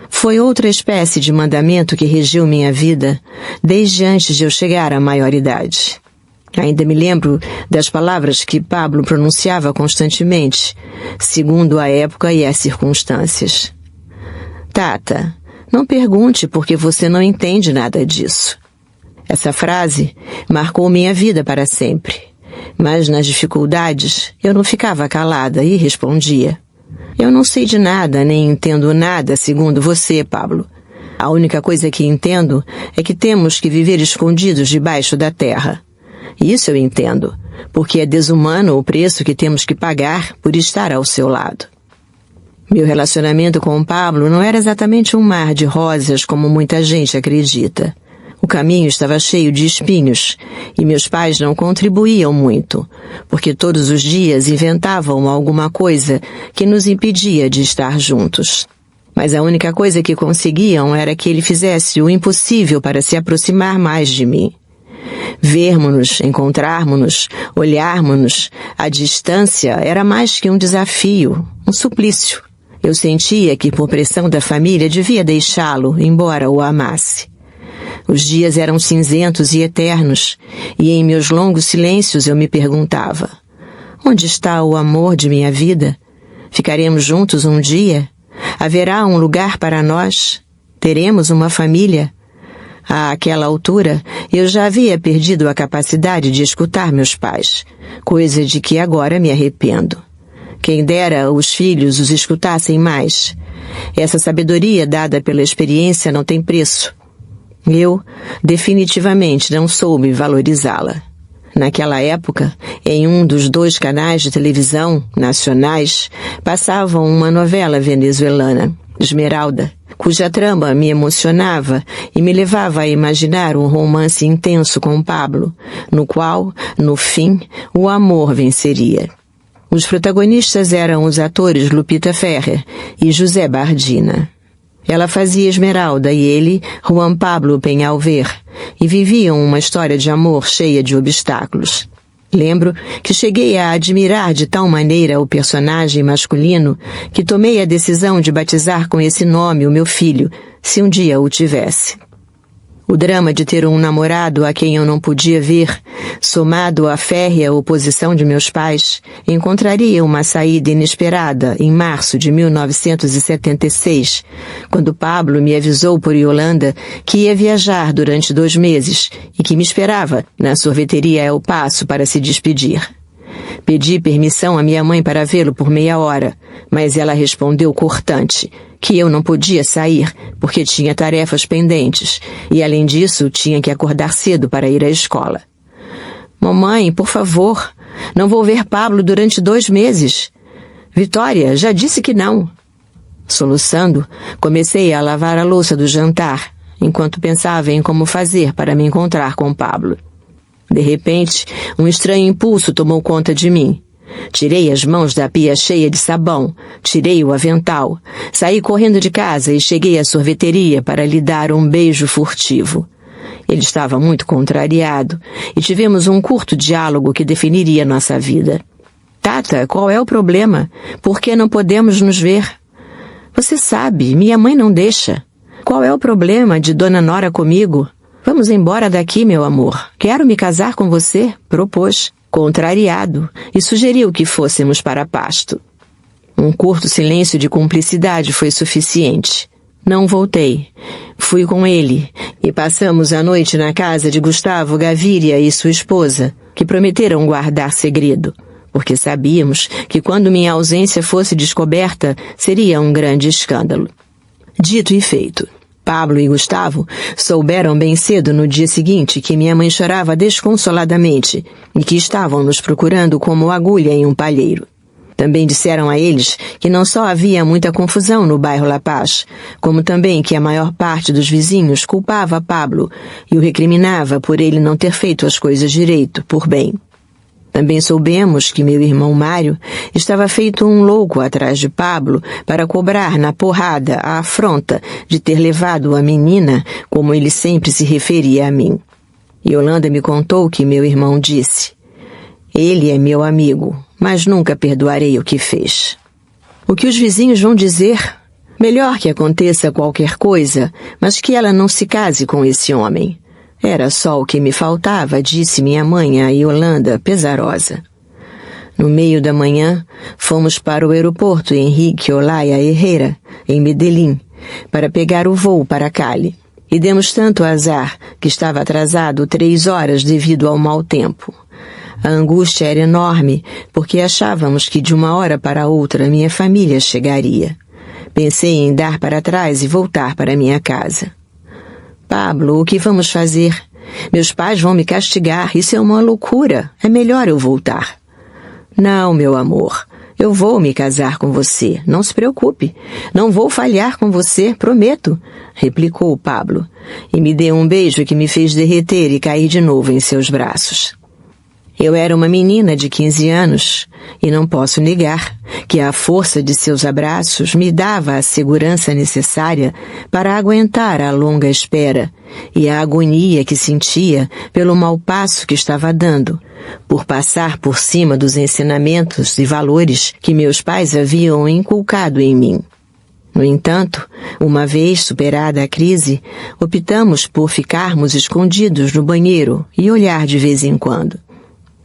Foi outra espécie de mandamento que regiu minha vida desde antes de eu chegar à maioridade. Ainda me lembro das palavras que Pablo pronunciava constantemente, segundo a época e as circunstâncias. Tata, não pergunte porque você não entende nada disso. Essa frase marcou minha vida para sempre, mas nas dificuldades eu não ficava calada e respondia. Eu não sei de nada, nem entendo nada segundo você, Pablo. A única coisa que entendo é que temos que viver escondidos debaixo da terra. Isso eu entendo, porque é desumano o preço que temos que pagar por estar ao seu lado. Meu relacionamento com o Pablo não era exatamente um mar de rosas como muita gente acredita. O caminho estava cheio de espinhos e meus pais não contribuíam muito, porque todos os dias inventavam alguma coisa que nos impedia de estar juntos. Mas a única coisa que conseguiam era que ele fizesse o impossível para se aproximar mais de mim. Vermos-nos, encontrarmos-nos, olharmos-nos, à distância era mais que um desafio, um suplício. Eu sentia que por pressão da família devia deixá-lo, embora o amasse. Os dias eram cinzentos e eternos, e em meus longos silêncios eu me perguntava: onde está o amor de minha vida? Ficaremos juntos um dia? Haverá um lugar para nós? Teremos uma família? Àquela altura, eu já havia perdido a capacidade de escutar meus pais, coisa de que agora me arrependo. Quem dera os filhos os escutassem mais. Essa sabedoria dada pela experiência não tem preço. Eu, definitivamente, não soube valorizá-la. Naquela época, em um dos 2 canais de televisão nacionais, passavam uma novela venezuelana, Esmeralda, cuja trama me emocionava e me levava a imaginar um romance intenso com Pablo, no qual, no fim, o amor venceria. Os protagonistas eram os atores Lupita Ferrer e José Bardina. Ela fazia Esmeralda e ele, Juan Pablo Peñalver, e viviam uma história de amor cheia de obstáculos. Lembro que cheguei a admirar de tal maneira o personagem masculino que tomei a decisão de batizar com esse nome o meu filho, se um dia o tivesse. O drama de ter um namorado a quem eu não podia ver, somado à férrea oposição de meus pais, encontraria uma saída inesperada em março de 1976, quando Pablo me avisou por Yolanda que ia viajar durante 2 meses e que me esperava na sorveteria El Paso para se despedir. Pedi permissão à minha mãe para vê-lo por meia hora, mas ela respondeu cortante que eu não podia sair porque tinha tarefas pendentes e, além disso, tinha que acordar cedo para ir à escola. Mamãe, por favor, não vou ver Pablo durante 2 meses. Vitória já disse que não. Soluçando, comecei a lavar a louça do jantar, enquanto pensava em como fazer para me encontrar com Pablo. De repente, um estranho impulso tomou conta de mim. Tirei as mãos da pia cheia de sabão, tirei o avental, saí correndo de casa e cheguei à sorveteria para lhe dar um beijo furtivo. Ele estava muito contrariado e tivemos um curto diálogo que definiria nossa vida. Tata, qual é o problema? Por que não podemos nos ver? Você sabe, minha mãe não deixa. Qual é o problema de Dona Nora comigo? Vamos embora daqui, meu amor. Quero me casar com você, propôs, contrariado, e sugeriu que fôssemos para Pasto. Um curto silêncio de cumplicidade foi suficiente. Não voltei. Fui com ele e passamos a noite na casa de Gustavo Gaviria e sua esposa, que prometeram guardar segredo, porque sabíamos que quando minha ausência fosse descoberta, seria um grande escândalo. Dito e feito. Pablo e Gustavo souberam bem cedo no dia seguinte que minha mãe chorava desconsoladamente e que estavam nos procurando como agulha em um palheiro. Também disseram a eles que não só havia muita confusão no bairro La Paz, como também que a maior parte dos vizinhos culpava Pablo e o recriminava por ele não ter feito as coisas direito, por bem. Também soubemos que meu irmão Mário estava feito um louco atrás de Pablo para cobrar na porrada a afronta de ter levado a menina como ele sempre se referia a mim. Yolanda me contou que meu irmão disse: "Ele é meu amigo, mas nunca perdoarei o que fez." O que os vizinhos vão dizer? Melhor que aconteça qualquer coisa, mas que ela não se case com esse homem. Era só o que me faltava, disse minha mãe a Yolanda, pesarosa. No meio da manhã, fomos para o aeroporto Henrique Olaya Herrera, em Medellín, para pegar o voo para Cali. E demos tanto azar que estava atrasado 3 horas devido ao mau tempo. A angústia era enorme, porque achávamos que de uma hora para outra minha família chegaria. Pensei em dar para trás e voltar para minha casa. Pablo, o que vamos fazer? Meus pais vão me castigar, isso é uma loucura. É melhor eu voltar. Não, meu amor, eu vou me casar com você, não se preocupe. Não vou falhar com você, prometo, replicou Pablo, e me deu um beijo que me fez derreter e cair de novo em seus braços. Eu era uma menina de 15 anos e não posso negar que a força de seus abraços me dava a segurança necessária para aguentar a longa espera e a agonia que sentia pelo mau passo que estava dando, por passar por cima dos ensinamentos e valores que meus pais haviam inculcado em mim. No entanto, uma vez superada a crise, optamos por ficarmos escondidos no banheiro e olhar de vez em quando.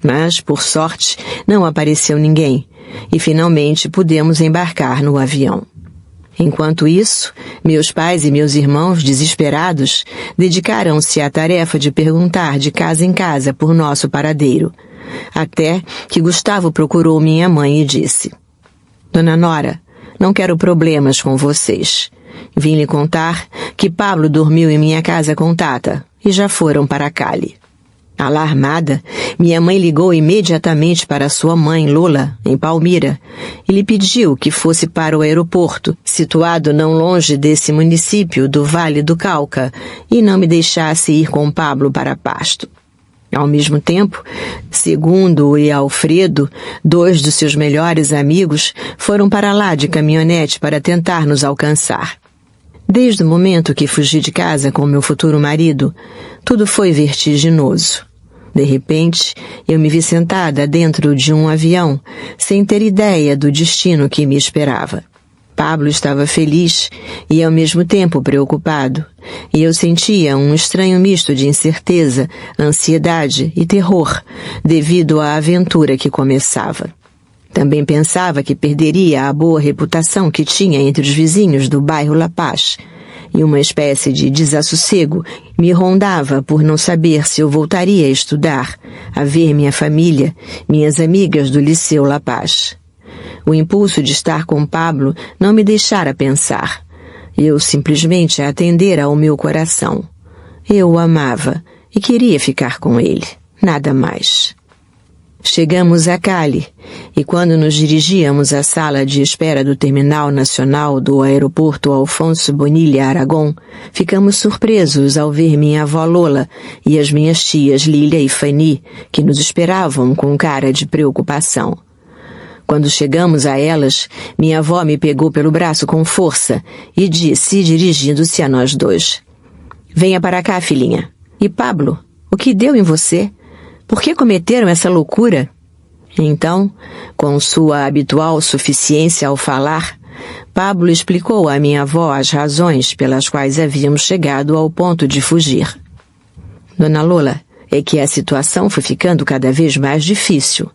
Mas, por sorte, não apareceu ninguém, e finalmente pudemos embarcar no avião. Enquanto isso, meus pais e meus irmãos, desesperados, dedicaram-se à tarefa de perguntar de casa em casa por nosso paradeiro, até que Gustavo procurou minha mãe e disse: "Dona Nora, não quero problemas com vocês. Vim lhe contar que Pablo dormiu em minha casa com Tata e já foram para Cali." Alarmada, minha mãe ligou imediatamente para sua mãe, Lola, em Palmira, e lhe pediu que fosse para o aeroporto, situado não longe desse município do Vale do Cauca, e não me deixasse ir com Pablo para Pasto. Ao mesmo tempo, Segundo e Alfredo, 2 dos seus melhores amigos, foram para lá de caminhonete para tentar nos alcançar. Desde o momento que fugi de casa com meu futuro marido, tudo foi vertiginoso. De repente, eu me vi sentada dentro de um avião, sem ter ideia do destino que me esperava. Pablo estava feliz e ao mesmo tempo preocupado, e eu sentia um estranho misto de incerteza, ansiedade e terror devido à aventura que começava. Também pensava que perderia a boa reputação que tinha entre os vizinhos do bairro La Paz, e uma espécie de desassossego me rondava por não saber se eu voltaria a estudar, a ver minha família, minhas amigas do Liceu La Paz. O impulso de estar com Pablo não me deixara pensar. Eu simplesmente atendera ao meu coração. Eu o amava e queria ficar com ele, nada mais. Chegamos a Cali, e quando nos dirigíamos à sala de espera do Terminal Nacional do Aeroporto Alfonso Bonilla Aragón, ficamos surpresos ao ver minha avó Lola e as minhas tias Lília e Fanny, que nos esperavam com cara de preocupação. Quando chegamos a elas, minha avó me pegou pelo braço com força e disse, dirigindo-se a nós dois: "Venha para cá, filhinha. E Pablo, o que deu em você? Por que cometeram essa loucura?" Então, com sua habitual suficiência ao falar, Pablo explicou à minha avó as razões pelas quais havíamos chegado ao ponto de fugir. "Dona Lola, é que a situação foi ficando cada vez mais difícil.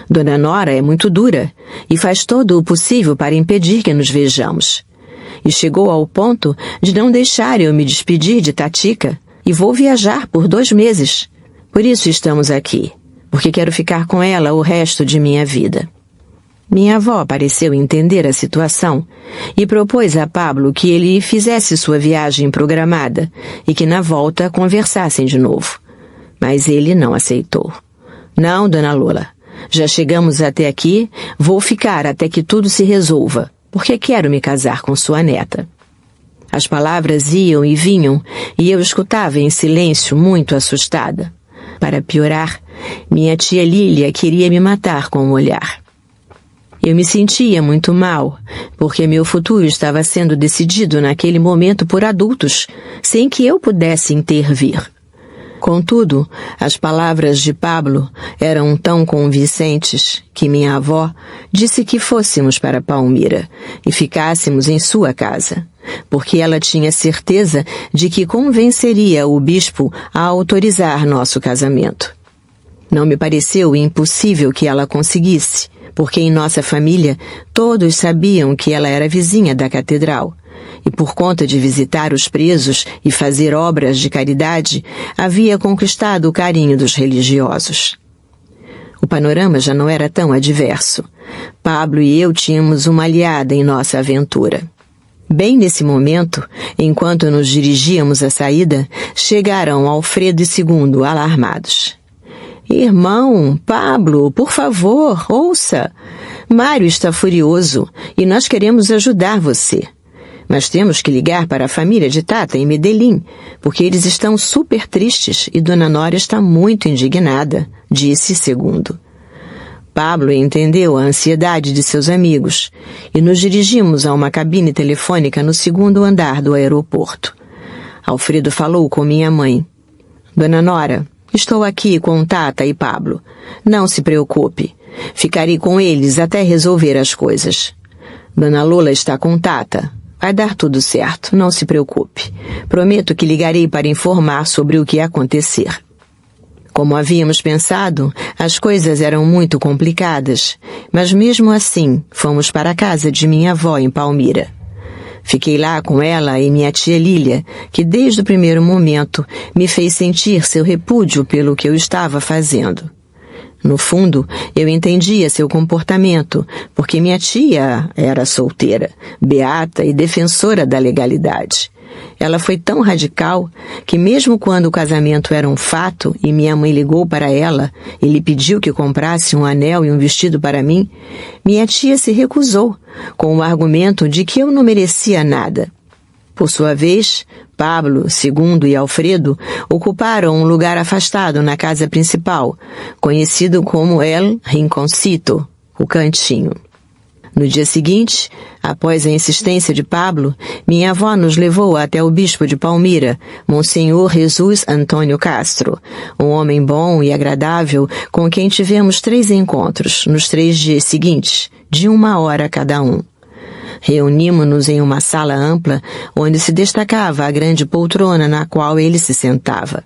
Dona Nora é muito dura e faz todo o possível para impedir que nos vejamos. E chegou ao ponto de não deixar eu me despedir de Tatica e vou viajar por 2 meses. Por isso estamos aqui, porque quero ficar com ela o resto de minha vida." Minha avó pareceu entender a situação e propôs a Pablo que ele fizesse sua viagem programada e que na volta conversassem de novo. Mas ele não aceitou. "Não, Dona Lola. Já chegamos até aqui, vou ficar até que tudo se resolva, porque quero me casar com sua neta." As palavras iam e vinham, e eu escutava em silêncio, muito assustada. Para piorar, minha tia Lília queria me matar com um olhar. Eu me sentia muito mal, porque meu futuro estava sendo decidido naquele momento por adultos, sem que eu pudesse intervir. Contudo, as palavras de Pablo eram tão convincentes que minha avó disse que fôssemos para Palmira e ficássemos em sua casa, porque ela tinha certeza de que convenceria o bispo a autorizar nosso casamento. Não me pareceu impossível que ela conseguisse, porque em nossa família todos sabiam que ela era vizinha da catedral, e por conta de visitar os presos e fazer obras de caridade, havia conquistado o carinho dos religiosos. O panorama já não era tão adverso. Pablo e eu tínhamos uma aliada em nossa aventura. Bem nesse momento, enquanto nos dirigíamos à saída, chegaram Alfredo e II, alarmados. "Irmão, Pablo, por favor, ouça. Mário está furioso e nós queremos ajudar você. Mas temos que ligar para a família de Tata em Medellín, porque eles estão super tristes e Dona Nora está muito indignada", disse II. Pablo entendeu a ansiedade de seus amigos e nos dirigimos a uma cabine telefônica no 2º andar do aeroporto. Alfredo falou com minha mãe. "Dona Nora, estou aqui com Tata e Pablo. Não se preocupe. Ficarei com eles até resolver as coisas. Dona Lola está com Tata. Vai dar tudo certo, não se preocupe. Prometo que ligarei para informar sobre o que acontecer." Como havíamos pensado, as coisas eram muito complicadas, mas mesmo assim fomos para a casa de minha avó em Palmira. Fiquei lá com ela e minha tia Lília, que desde o primeiro momento me fez sentir seu repúdio pelo que eu estava fazendo. No fundo, eu entendia seu comportamento, porque minha tia era solteira, beata e defensora da legalidade. Ela foi tão radical que mesmo quando o casamento era um fato e minha mãe ligou para ela e lhe pediu que comprasse um anel e um vestido para mim, minha tia se recusou, com o argumento de que eu não merecia nada. Por sua vez, Pablo, II e Alfredo ocuparam um lugar afastado na casa principal, conhecido como El Rinconcito, o cantinho. No dia seguinte, após a insistência de Pablo, minha avó nos levou até o bispo de Palmira, Monsenhor Jesus Antônio Castro, um homem bom e agradável com quem tivemos 3 encontros nos 3 dias seguintes, de 1 hora cada um. Reunimos-nos em uma sala ampla, onde se destacava a grande poltrona na qual ele se sentava.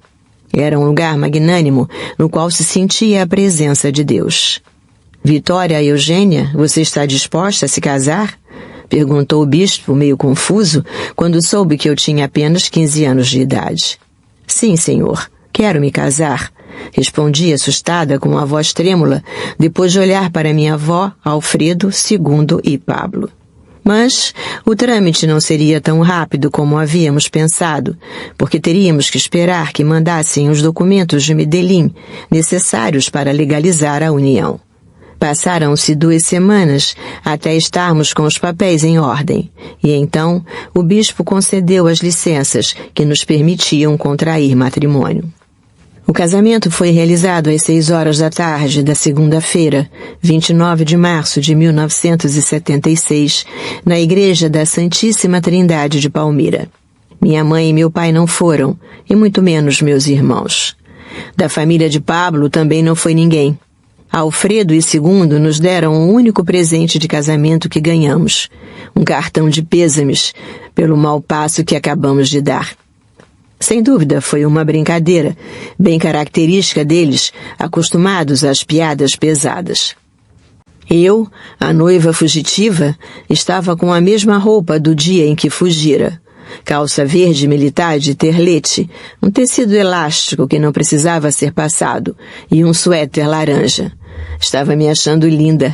Era um lugar magnânimo, no qual se sentia a presença de Deus. Vitória Eugênia, você está disposta a se casar? Perguntou o bispo, meio confuso, quando soube que eu tinha apenas 15 anos de idade. Sim, senhor, quero me casar, respondi assustada com a voz trêmula, depois de olhar para minha avó, Alfredo, Segundo e Pablo. Mas o trâmite não seria tão rápido como havíamos pensado, porque teríamos que esperar que mandassem os documentos de Medellín necessários para legalizar a união. Passaram-se 2 semanas até estarmos com os papéis em ordem, e então o bispo concedeu as licenças que nos permitiam contrair matrimônio. O casamento foi realizado às 6 horas da tarde da segunda-feira, 29 de março de 1976, na Igreja da Santíssima Trindade de Palmira. Minha mãe e meu pai não foram, e muito menos meus irmãos. Da família de Pablo também não foi ninguém. Alfredo e Segundo nos deram o único presente de casamento que ganhamos, um cartão de pêsames pelo mau passo que acabamos de dar. Sem dúvida foi uma brincadeira, bem característica deles, acostumados às piadas pesadas. Eu, a noiva fugitiva, estava com a mesma roupa do dia em que fugira. Calça verde militar de terlete, um tecido elástico que não precisava ser passado e um suéter laranja. Estava me achando linda.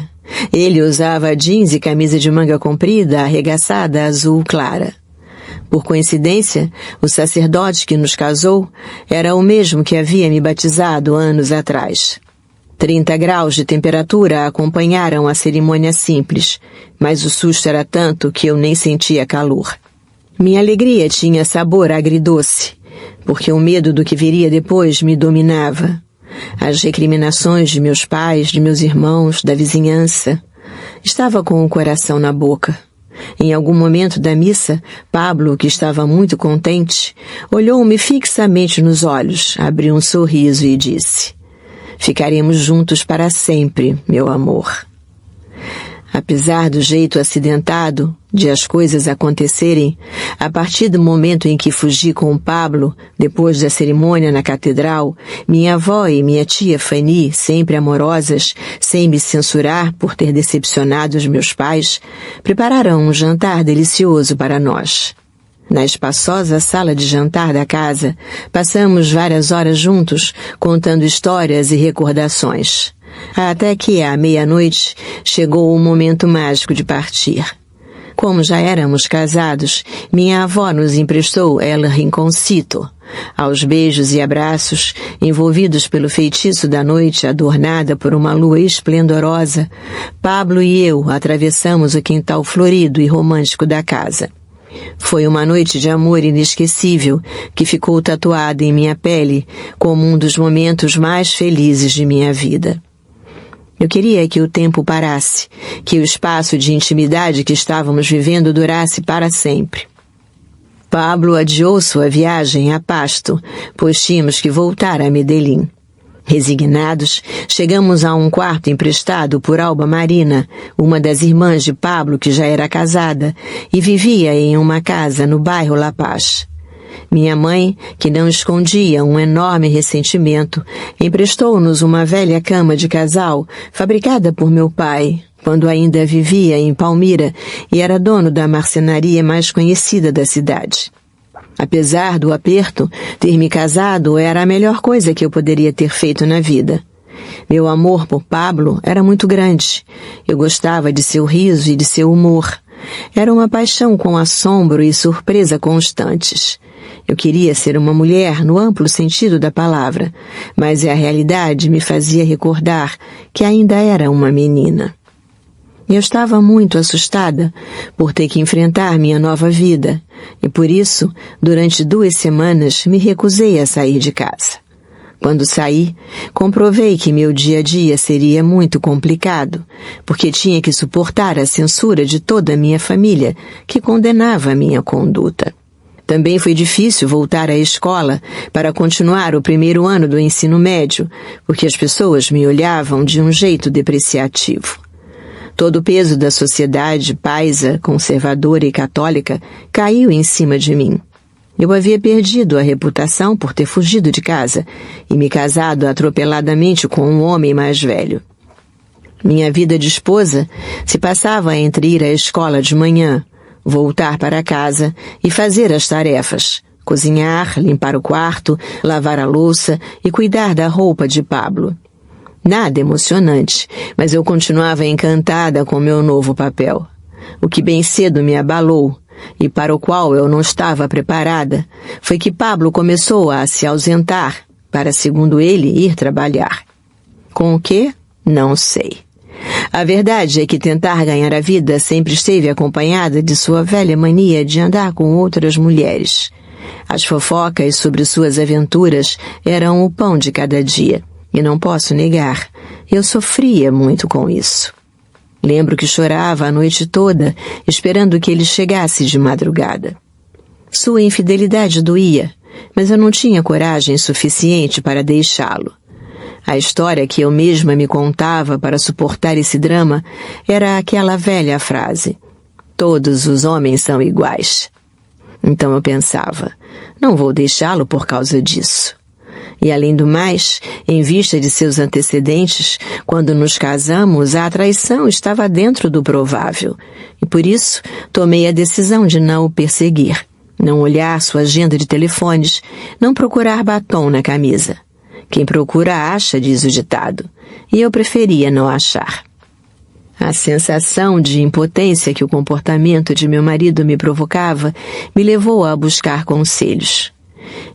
Ele usava jeans e camisa de manga comprida arregaçada azul clara. Por coincidência, o sacerdote que nos casou era o mesmo que havia me batizado anos atrás. 30 graus de temperatura acompanharam a cerimônia simples, mas o susto era tanto que eu nem sentia calor. Minha alegria tinha sabor agridoce, porque o medo do que viria depois me dominava. As recriminações de meus pais, de meus irmãos, da vizinhança. Estava com o coração na boca. Em algum momento da missa, Pablo, que estava muito contente, olhou-me fixamente nos olhos, abriu um sorriso e disse: "Ficaremos juntos para sempre, meu amor." Apesar do jeito acidentado de as coisas acontecerem, a partir do momento em que fugi com o Pablo, depois da cerimônia na catedral, minha avó e minha tia Fanny, sempre amorosas, sem me censurar por ter decepcionado os meus pais, prepararam um jantar delicioso para nós. Na espaçosa sala de jantar da casa, passamos várias horas juntos, contando histórias e recordações. Até que, à meia-noite, chegou o momento mágico de partir. Como já éramos casados, minha avó nos emprestou El Rinconcito. Aos beijos e abraços, envolvidos pelo feitiço da noite adornada por uma lua esplendorosa, Pablo e eu atravessamos o quintal florido e romântico da casa. Foi uma noite de amor inesquecível que ficou tatuada em minha pele como um dos momentos mais felizes de minha vida. Eu queria que o tempo parasse, que o espaço de intimidade que estávamos vivendo durasse para sempre. Pablo adiou sua viagem a Pasto, pois tínhamos que voltar a Medellín. Resignados, chegamos a um quarto emprestado por Alba Marina, uma das irmãs de Pablo que já era casada e vivia em uma casa no bairro La Paz. Minha mãe, que não escondia um enorme ressentimento, emprestou-nos uma velha cama de casal fabricada por meu pai, quando ainda vivia em Palmira e era dono da marcenaria mais conhecida da cidade. Apesar do aperto, ter me casado era a melhor coisa que eu poderia ter feito na vida. Meu amor por Pablo era muito grande. Eu gostava de seu riso e de seu humor. Era uma paixão com assombro e surpresa constantes. Eu queria ser uma mulher no amplo sentido da palavra, mas a realidade me fazia recordar que ainda era uma menina. Eu estava muito assustada por ter que enfrentar minha nova vida e, por isso, durante 2 semanas me recusei a sair de casa. Quando saí, comprovei que meu dia a dia seria muito complicado, porque tinha que suportar a censura de toda a minha família, que condenava a minha conduta. Também foi difícil voltar à escola para continuar o primeiro ano do ensino médio, porque as pessoas me olhavam de um jeito depreciativo. Todo o peso da sociedade paisa, conservadora e católica caiu em cima de mim. Eu havia perdido a reputação por ter fugido de casa e me casado atropeladamente com um homem mais velho. Minha vida de esposa se passava entre ir à escola de manhã, voltar para casa e fazer as tarefas, cozinhar, limpar o quarto, lavar a louça e cuidar da roupa de Pablo. Nada emocionante, mas eu continuava encantada com meu novo papel. O que bem cedo me abalou, e para o qual eu não estava preparada, foi que Pablo começou a se ausentar para, segundo ele, ir trabalhar. Com o quê? Não sei. A verdade é que tentar ganhar a vida sempre esteve acompanhada de sua velha mania de andar com outras mulheres. As fofocas sobre suas aventuras eram o pão de cada dia, e não posso negar, eu sofria muito com isso. Lembro que chorava a noite toda, esperando que ele chegasse de madrugada. Sua infidelidade doía, mas eu não tinha coragem suficiente para deixá-lo. A história que eu mesma me contava para suportar esse drama era aquela velha frase: todos os homens são iguais. Então eu pensava, não vou deixá-lo por causa disso. E além do mais, em vista de seus antecedentes, quando nos casamos, a traição estava dentro do provável. E por isso, tomei a decisão de não o perseguir, não olhar sua agenda de telefones, não procurar batom na camisa. Quem procura acha, diz o ditado, e eu preferia não achar. A sensação de impotência que o comportamento de meu marido me provocava me levou a buscar conselhos.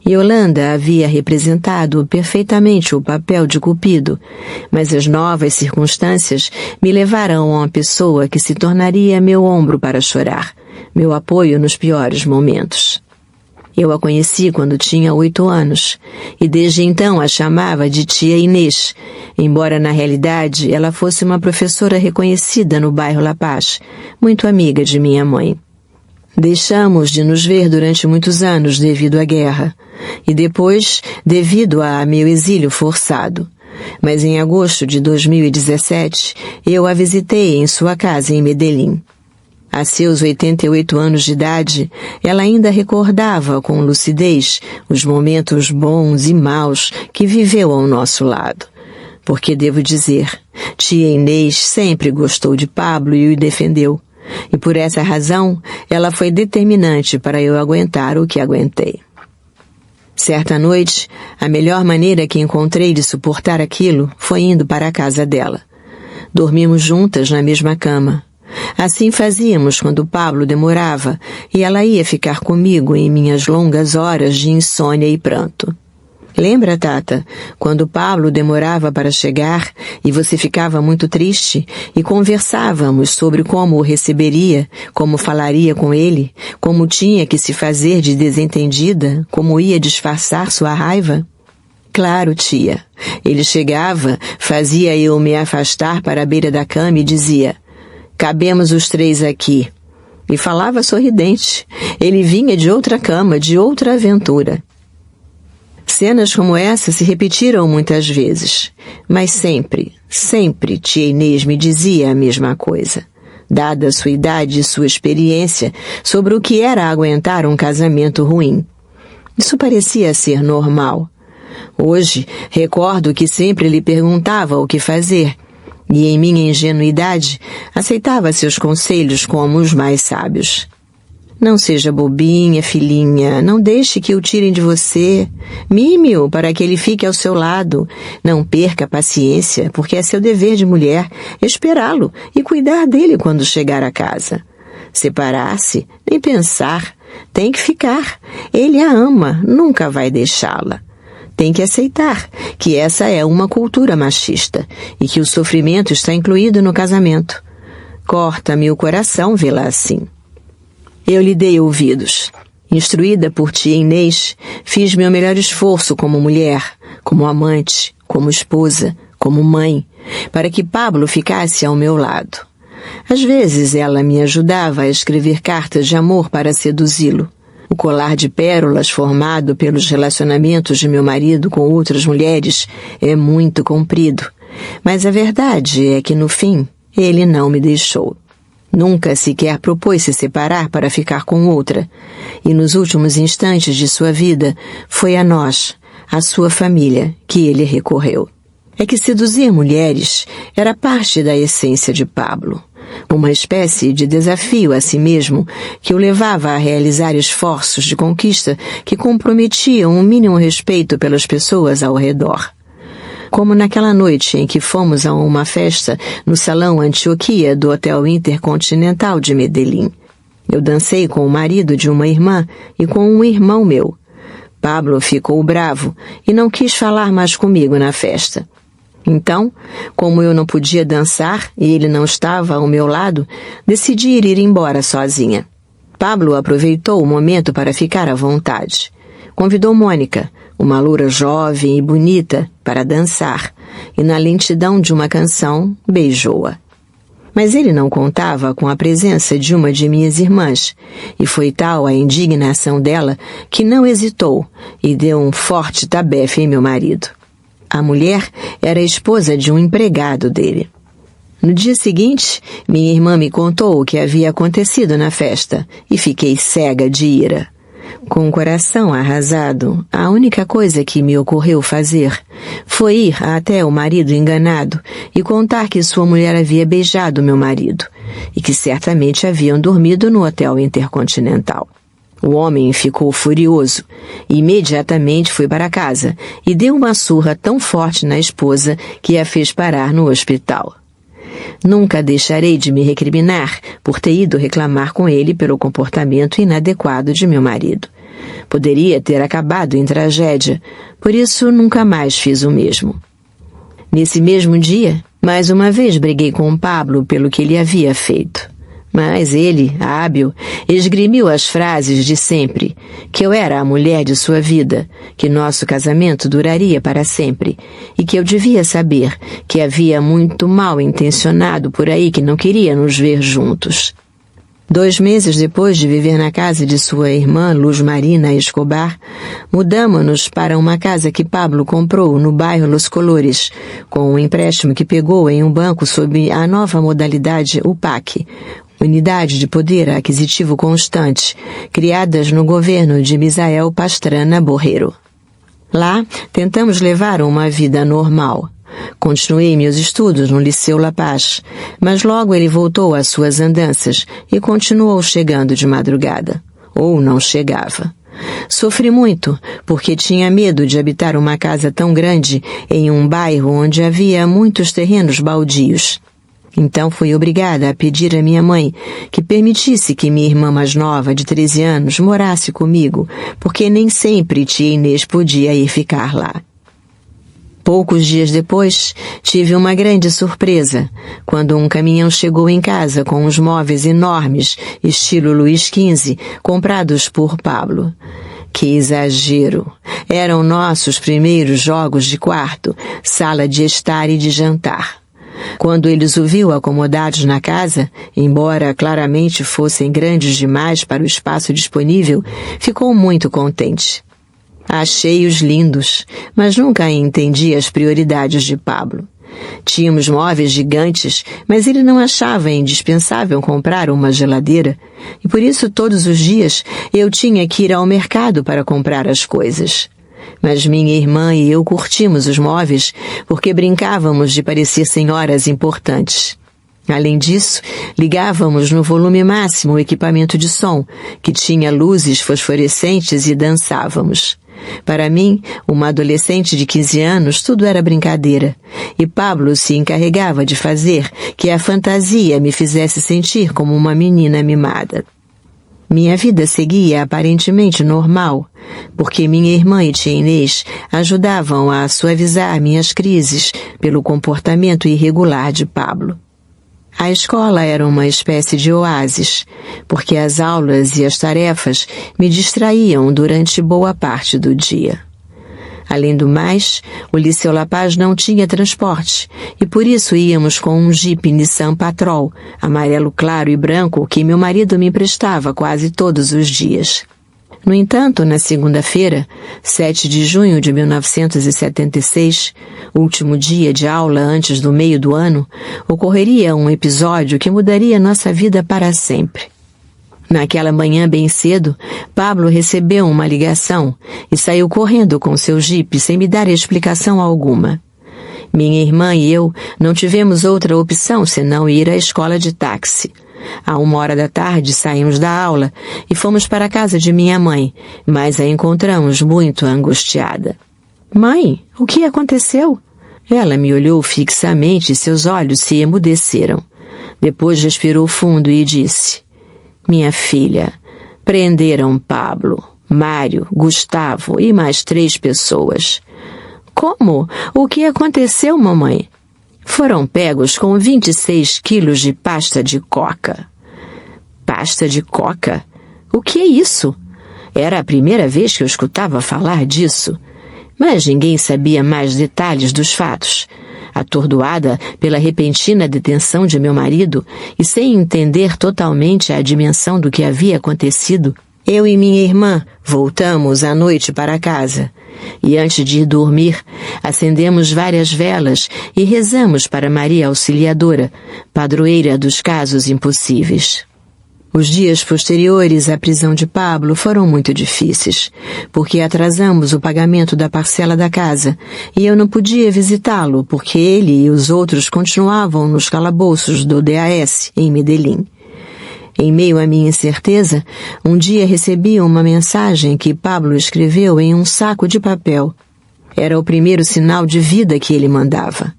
Yolanda havia representado perfeitamente o papel de Cupido, mas as novas circunstâncias me levaram a uma pessoa que se tornaria meu ombro para chorar, meu apoio nos piores momentos. Eu a conheci quando tinha 8 anos, e desde então a chamava de tia Inês, embora na realidade ela fosse uma professora reconhecida no bairro La Paz, muito amiga de minha mãe. Deixamos de nos ver durante muitos anos devido à guerra, e depois devido a meu exílio forçado. Mas em agosto de 2017, eu a visitei em sua casa em Medellín. A seus 88 anos de idade, ela ainda recordava com lucidez os momentos bons e maus que viveu ao nosso lado. Porque, devo dizer, tia Inês sempre gostou de Pablo e o defendeu. E por essa razão, ela foi determinante para eu aguentar o que aguentei. Certa noite, a melhor maneira que encontrei de suportar aquilo foi indo para a casa dela. Dormimos juntas na mesma cama. Assim fazíamos quando Pablo demorava e ela ia ficar comigo em minhas longas horas de insônia e pranto. Lembra, Tata, quando Pablo demorava para chegar e você ficava muito triste e conversávamos sobre como o receberia, como falaria com ele, como tinha que se fazer de desentendida, como ia disfarçar sua raiva? Claro, tia. Ele chegava, fazia eu me afastar para a beira da cama e dizia: cabemos os 3 aqui. E falava sorridente. Ele vinha de outra cama, de outra aventura. Cenas como essa se repetiram muitas vezes, mas sempre tia Inês me dizia a mesma coisa, dada sua idade e sua experiência sobre o que era aguentar um casamento ruim. Isso parecia ser normal. Hoje, recordo que sempre lhe perguntava o que fazer, e em minha ingenuidade, aceitava seus conselhos como os mais sábios. Não seja bobinha, filhinha, não deixe que o tirem de você. Mime-o para que ele fique ao seu lado. Não perca a paciência, porque é seu dever de mulher esperá-lo e cuidar dele quando chegar a casa. Separar-se, nem pensar, tem que ficar. Ele a ama, nunca vai deixá-la. Tem que aceitar que essa é uma cultura machista e que o sofrimento está incluído no casamento. Corta-me o coração vê-la assim. Eu lhe dei ouvidos. Instruída por tia Inês, fiz meu melhor esforço como mulher, como amante, como esposa, como mãe, para que Pablo ficasse ao meu lado. Às vezes ela me ajudava a escrever cartas de amor para seduzi-lo. O colar de pérolas formado pelos relacionamentos de meu marido com outras mulheres é muito comprido, mas a verdade é que, no fim, ele não me deixou. Nunca sequer propôs se separar para ficar com outra, e nos últimos instantes de sua vida foi a nós, a sua família, que ele recorreu. É que seduzir mulheres era parte da essência de Pablo, uma espécie de desafio a si mesmo que o levava a realizar esforços de conquista que comprometiam um mínimo respeito pelas pessoas ao redor. Como naquela noite em que fomos a uma festa no Salão Antioquia do Hotel Intercontinental de Medellín. Eu dancei com o marido de uma irmã e com um irmão meu. Pablo ficou bravo e não quis falar mais comigo na festa. Então, como eu não podia dançar e ele não estava ao meu lado, decidi ir embora sozinha. Pablo aproveitou o momento para ficar à vontade. Convidou Mônica, uma loura jovem e bonita, para dançar, e na lentidão de uma canção, beijou-a. Mas ele não contava com a presença de uma de minhas irmãs, e foi tal a indignação dela que não hesitou e deu um forte tabefe em meu marido. A mulher era a esposa de um empregado dele. No dia seguinte, minha irmã me contou o que havia acontecido na festa e fiquei cega de ira. Com o coração arrasado, a única coisa que me ocorreu fazer foi ir até o marido enganado e contar que sua mulher havia beijado meu marido e que certamente haviam dormido no Hotel Intercontinental. O homem ficou furioso e imediatamente foi para casa e deu uma surra tão forte na esposa que a fez parar no hospital. Nunca deixarei de me recriminar por ter ido reclamar com ele pelo comportamento inadequado de meu marido. Poderia ter acabado em tragédia, por isso nunca mais fiz o mesmo. Nesse mesmo dia, mais uma vez briguei com Pablo pelo que ele havia feito. Mas ele, hábil, esgrimiu as frases de sempre, que eu era a mulher de sua vida, que nosso casamento duraria para sempre, e que eu devia saber que havia muito mal intencionado por aí que não queria nos ver juntos. 2 meses depois de viver na casa de sua irmã Luz Marina Escobar, mudamo-nos para uma casa que Pablo comprou no bairro Los Colores, com um empréstimo que pegou em um banco sob a nova modalidade UPAC, Unidade de Poder Aquisitivo Constante, criadas no governo de Misael Pastrana Borrero. Lá, tentamos levar uma vida normal. Continuei meus estudos no Liceu La Paz, mas logo ele voltou às suas andanças e continuou chegando de madrugada. Ou não chegava. Sofri muito, porque tinha medo de habitar uma casa tão grande em um bairro onde havia muitos terrenos baldios. Então fui obrigada a pedir à minha mãe que permitisse que minha irmã mais nova, de 13 anos, morasse comigo, porque nem sempre tia Inês podia ir ficar lá. Poucos dias depois, tive uma grande surpresa, quando um caminhão chegou em casa com uns móveis enormes, estilo Luís XV, comprados por Pablo. Que exagero! Eram nossos primeiros jogos de quarto, sala de estar e de jantar. Quando eles o viu acomodados na casa, embora claramente fossem grandes demais para o espaço disponível, ficou muito contente. Achei-os lindos, mas nunca entendi as prioridades de Pablo. Tínhamos móveis gigantes, mas ele não achava indispensável comprar uma geladeira, e por isso todos os dias eu tinha que ir ao mercado para comprar as coisas. Mas minha irmã e eu curtimos os móveis porque brincávamos de parecer senhoras importantes. Além disso, ligávamos no volume máximo o equipamento de som, que tinha luzes fosforescentes, e dançávamos. Para mim, uma adolescente de 15 anos, tudo era brincadeira, e Pablo se encarregava de fazer que a fantasia me fizesse sentir como uma menina mimada. Minha vida seguia aparentemente normal, porque minha irmã e tia Inês ajudavam a suavizar minhas crises pelo comportamento irregular de Pablo. A escola era uma espécie de oásis, porque as aulas e as tarefas me distraíam durante boa parte do dia. Além do mais, o Liceu La Paz não tinha transporte, e por isso íamos com um Jeep Nissan Patrol, amarelo claro e branco, que meu marido me emprestava quase todos os dias. No entanto, na segunda-feira, 7 de junho de 1976, último dia de aula antes do meio do ano, ocorreria um episódio que mudaria nossa vida para sempre. Naquela manhã bem cedo, Pablo recebeu uma ligação e saiu correndo com seu jipe sem me dar explicação alguma. Minha irmã e eu não tivemos outra opção senão ir à escola de táxi. À 1h da tarde saímos da aula e fomos para a casa de minha mãe, mas a encontramos muito angustiada. Mãe, o que aconteceu? Ela me olhou fixamente e seus olhos se emudeceram. Depois respirou fundo e disse: minha filha, prenderam Pablo, Mário, Gustavo e mais 3 pessoas. Como? O que aconteceu, mamãe? Foram pegos com 26 quilos de pasta de coca. Pasta de coca? O que é isso? Era a primeira vez que eu escutava falar disso. Mas ninguém sabia mais detalhes dos fatos. Atordoada pela repentina detenção de meu marido e sem entender totalmente a dimensão do que havia acontecido, eu e minha irmã voltamos à noite para casa. E antes de ir dormir, acendemos várias velas e rezamos para Maria Auxiliadora, padroeira dos casos impossíveis. Os dias posteriores à prisão de Pablo foram muito difíceis, porque atrasamos o pagamento da parcela da casa e eu não podia visitá-lo porque ele e os outros continuavam nos calabouços do DAS em Medellín. Em meio à minha incerteza, um dia recebi uma mensagem que Pablo escreveu em um saco de papel. Era o primeiro sinal de vida que ele mandava.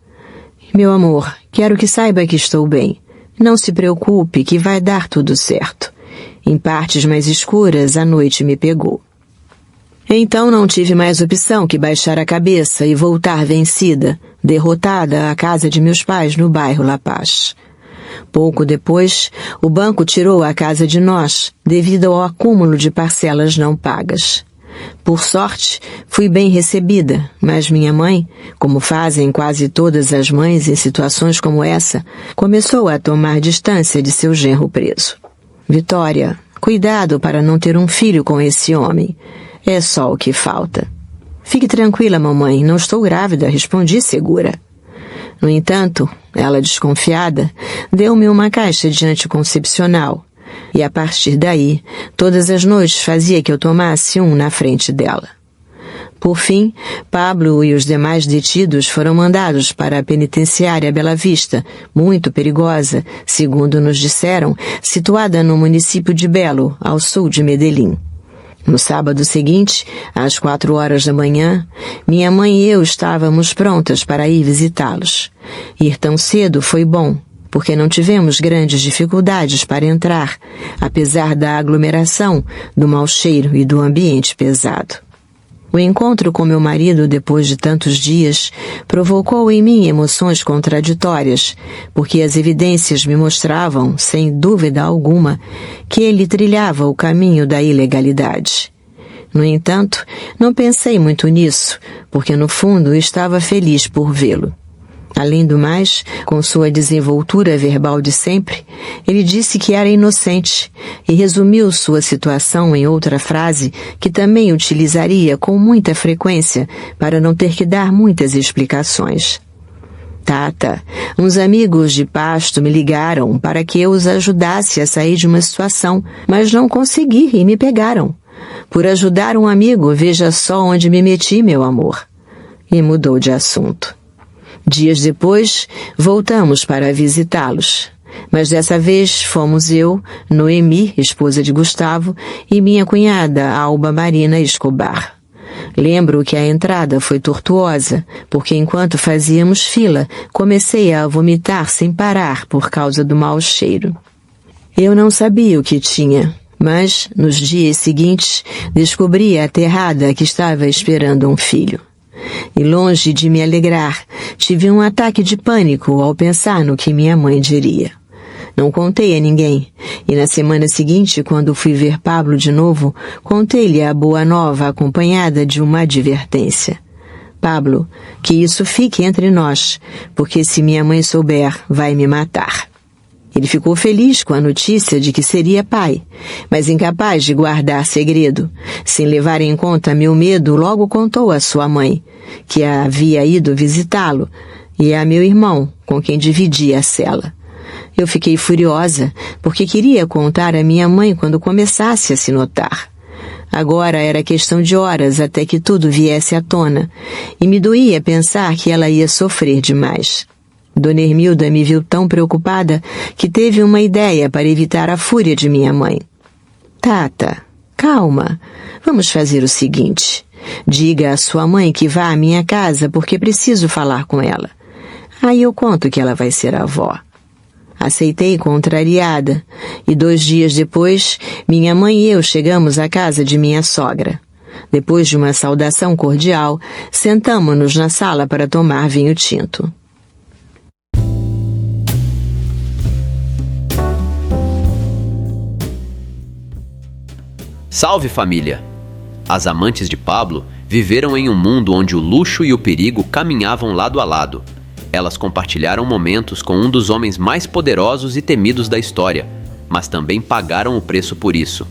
Meu amor, quero que saiba que estou bem. Não se preocupe que vai dar tudo certo. Em partes mais escuras, a noite me pegou. Então não tive mais opção que baixar a cabeça e voltar vencida, derrotada à casa de meus pais no bairro La Paz. Pouco depois, o banco tirou a casa de nós, devido ao acúmulo de parcelas não pagas. Por sorte, fui bem recebida, mas minha mãe, como fazem quase todas as mães em situações como essa, começou a tomar distância de seu genro preso. Vitória, cuidado para não ter um filho com esse homem. É só o que falta. Fique tranquila, mamãe, não estou grávida, respondi segura. No entanto, ela, desconfiada, deu-me uma caixa de anticoncepcional e, a partir daí, todas as noites fazia que eu tomasse um na frente dela. Por fim, Pablo e os demais detidos foram mandados para a penitenciária Bela Vista, muito perigosa, segundo nos disseram, situada no município de Belo, ao sul de Medellín. No sábado seguinte, às 4h da manhã, minha mãe e eu estávamos prontas para ir visitá-los. Ir tão cedo foi bom, porque não tivemos grandes dificuldades para entrar, apesar da aglomeração, do mau cheiro e do ambiente pesado. O encontro com meu marido depois de tantos dias provocou em mim emoções contraditórias, porque as evidências me mostravam, sem dúvida alguma, que ele trilhava o caminho da ilegalidade. No entanto, não pensei muito nisso, porque no fundo estava feliz por vê-lo. Além do mais, com sua desenvoltura verbal de sempre, ele disse que era inocente e resumiu sua situação em outra frase que também utilizaria com muita frequência para não ter que dar muitas explicações. Tata, uns amigos de Pasto me ligaram para que eu os ajudasse a sair de uma situação, mas não consegui e me pegaram. Por ajudar um amigo, veja só onde me meti, meu amor. E mudou de assunto. Dias depois, voltamos para visitá-los. Mas dessa vez fomos eu, Noemi, esposa de Gustavo, e minha cunhada, Alba Marina Escobar. Lembro que a entrada foi tortuosa, porque enquanto fazíamos fila, comecei a vomitar sem parar por causa do mau cheiro. Eu não sabia o que tinha, mas, nos dias seguintes, descobri aterrada que estava esperando um filho. E longe de me alegrar, tive um ataque de pânico ao pensar no que minha mãe diria. Não contei a ninguém, e na semana seguinte, quando fui ver Pablo de novo, contei-lhe a boa nova acompanhada de uma advertência. Pablo, que isso fique entre nós, porque se minha mãe souber, vai me matar. Ele ficou feliz com a notícia de que seria pai, mas incapaz de guardar segredo. Sem levar em conta meu medo, logo contou à sua mãe, que havia ido visitá-lo, e a meu irmão, com quem dividia a cela. Eu fiquei furiosa, porque queria contar à minha mãe quando começasse a se notar. Agora era questão de horas até que tudo viesse à tona, e me doía pensar que ela ia sofrer demais. Dona Hermilda me viu tão preocupada que teve uma ideia para evitar a fúria de minha mãe. Tata, calma. Vamos fazer o seguinte. Diga à sua mãe que vá à minha casa porque preciso falar com ela. Aí eu conto que ela vai ser avó. Aceitei contrariada, e 2 dias depois, minha mãe e eu chegamos à casa de minha sogra. Depois de uma saudação cordial, sentamo-nos na sala para tomar vinho tinto. Salve, família! As amantes de Pablo viveram em um mundo onde o luxo e o perigo caminhavam lado a lado. Elas compartilharam momentos com um dos homens mais poderosos e temidos da história, mas também pagaram o preço por isso.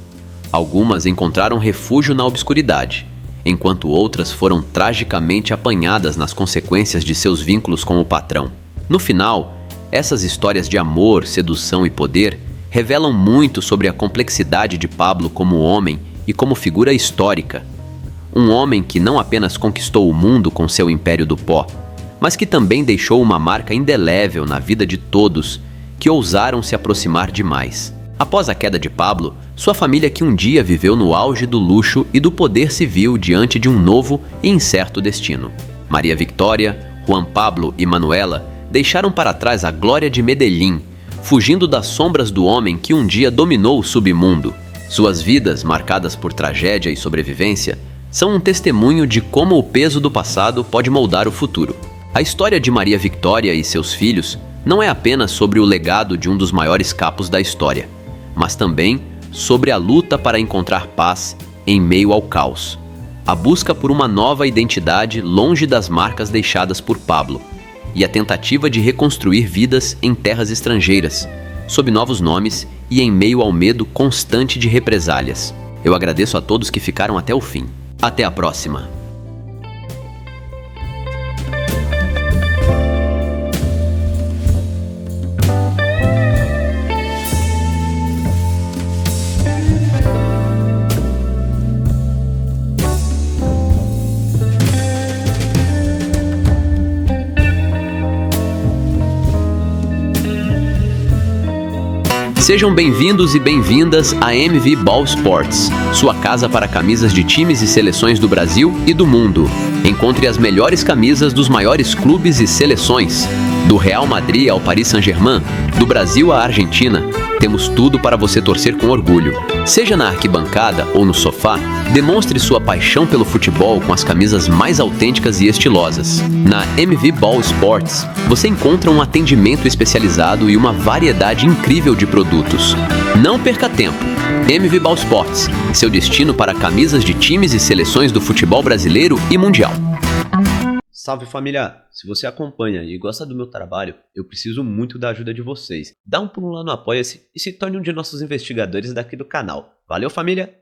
Algumas encontraram refúgio na obscuridade, enquanto outras foram tragicamente apanhadas nas consequências de seus vínculos com o patrão. No final, essas histórias de amor, sedução e poder revelam muito sobre a complexidade de Pablo como homem e como figura histórica. Um homem que não apenas conquistou o mundo com seu império do pó, mas que também deixou uma marca indelével na vida de todos que ousaram se aproximar demais. Após a queda de Pablo, sua família, que um dia viveu no auge do luxo e do poder, se viu diante de um novo e incerto destino. Maria Victória, Juan Pablo e Manuela deixaram para trás a glória de Medellín, fugindo das sombras do homem que um dia dominou o submundo. Suas vidas, marcadas por tragédia e sobrevivência, são um testemunho de como o peso do passado pode moldar o futuro. A história de Maria Victória e seus filhos não é apenas sobre o legado de um dos maiores capos da história, mas também sobre a luta para encontrar paz em meio ao caos. A busca por uma nova identidade longe das marcas deixadas por Pablo, e a tentativa de reconstruir vidas em terras estrangeiras, sob novos nomes e em meio ao medo constante de represálias. Eu agradeço a todos que ficaram até o fim. Até a próxima! Sejam bem-vindos e bem-vindas à MV Ball Sports, sua casa para camisas de times e seleções do Brasil e do mundo. Encontre as melhores camisas dos maiores clubes e seleções. Do Real Madrid ao Paris Saint-Germain, do Brasil à Argentina, temos tudo para você torcer com orgulho. Seja na arquibancada ou no sofá, demonstre sua paixão pelo futebol com as camisas mais autênticas e estilosas. Na MV Ball Sports, você encontra um atendimento especializado e uma variedade incrível de produtos. Não perca tempo! MV Ball Sports, seu destino para camisas de times e seleções do futebol brasileiro e mundial. Salve, família! Se você acompanha e gosta do meu trabalho, eu preciso muito da ajuda de vocês. Dá um pulo lá no Apoia-se e se torne um de nossos investigadores daqui do canal. Valeu, família!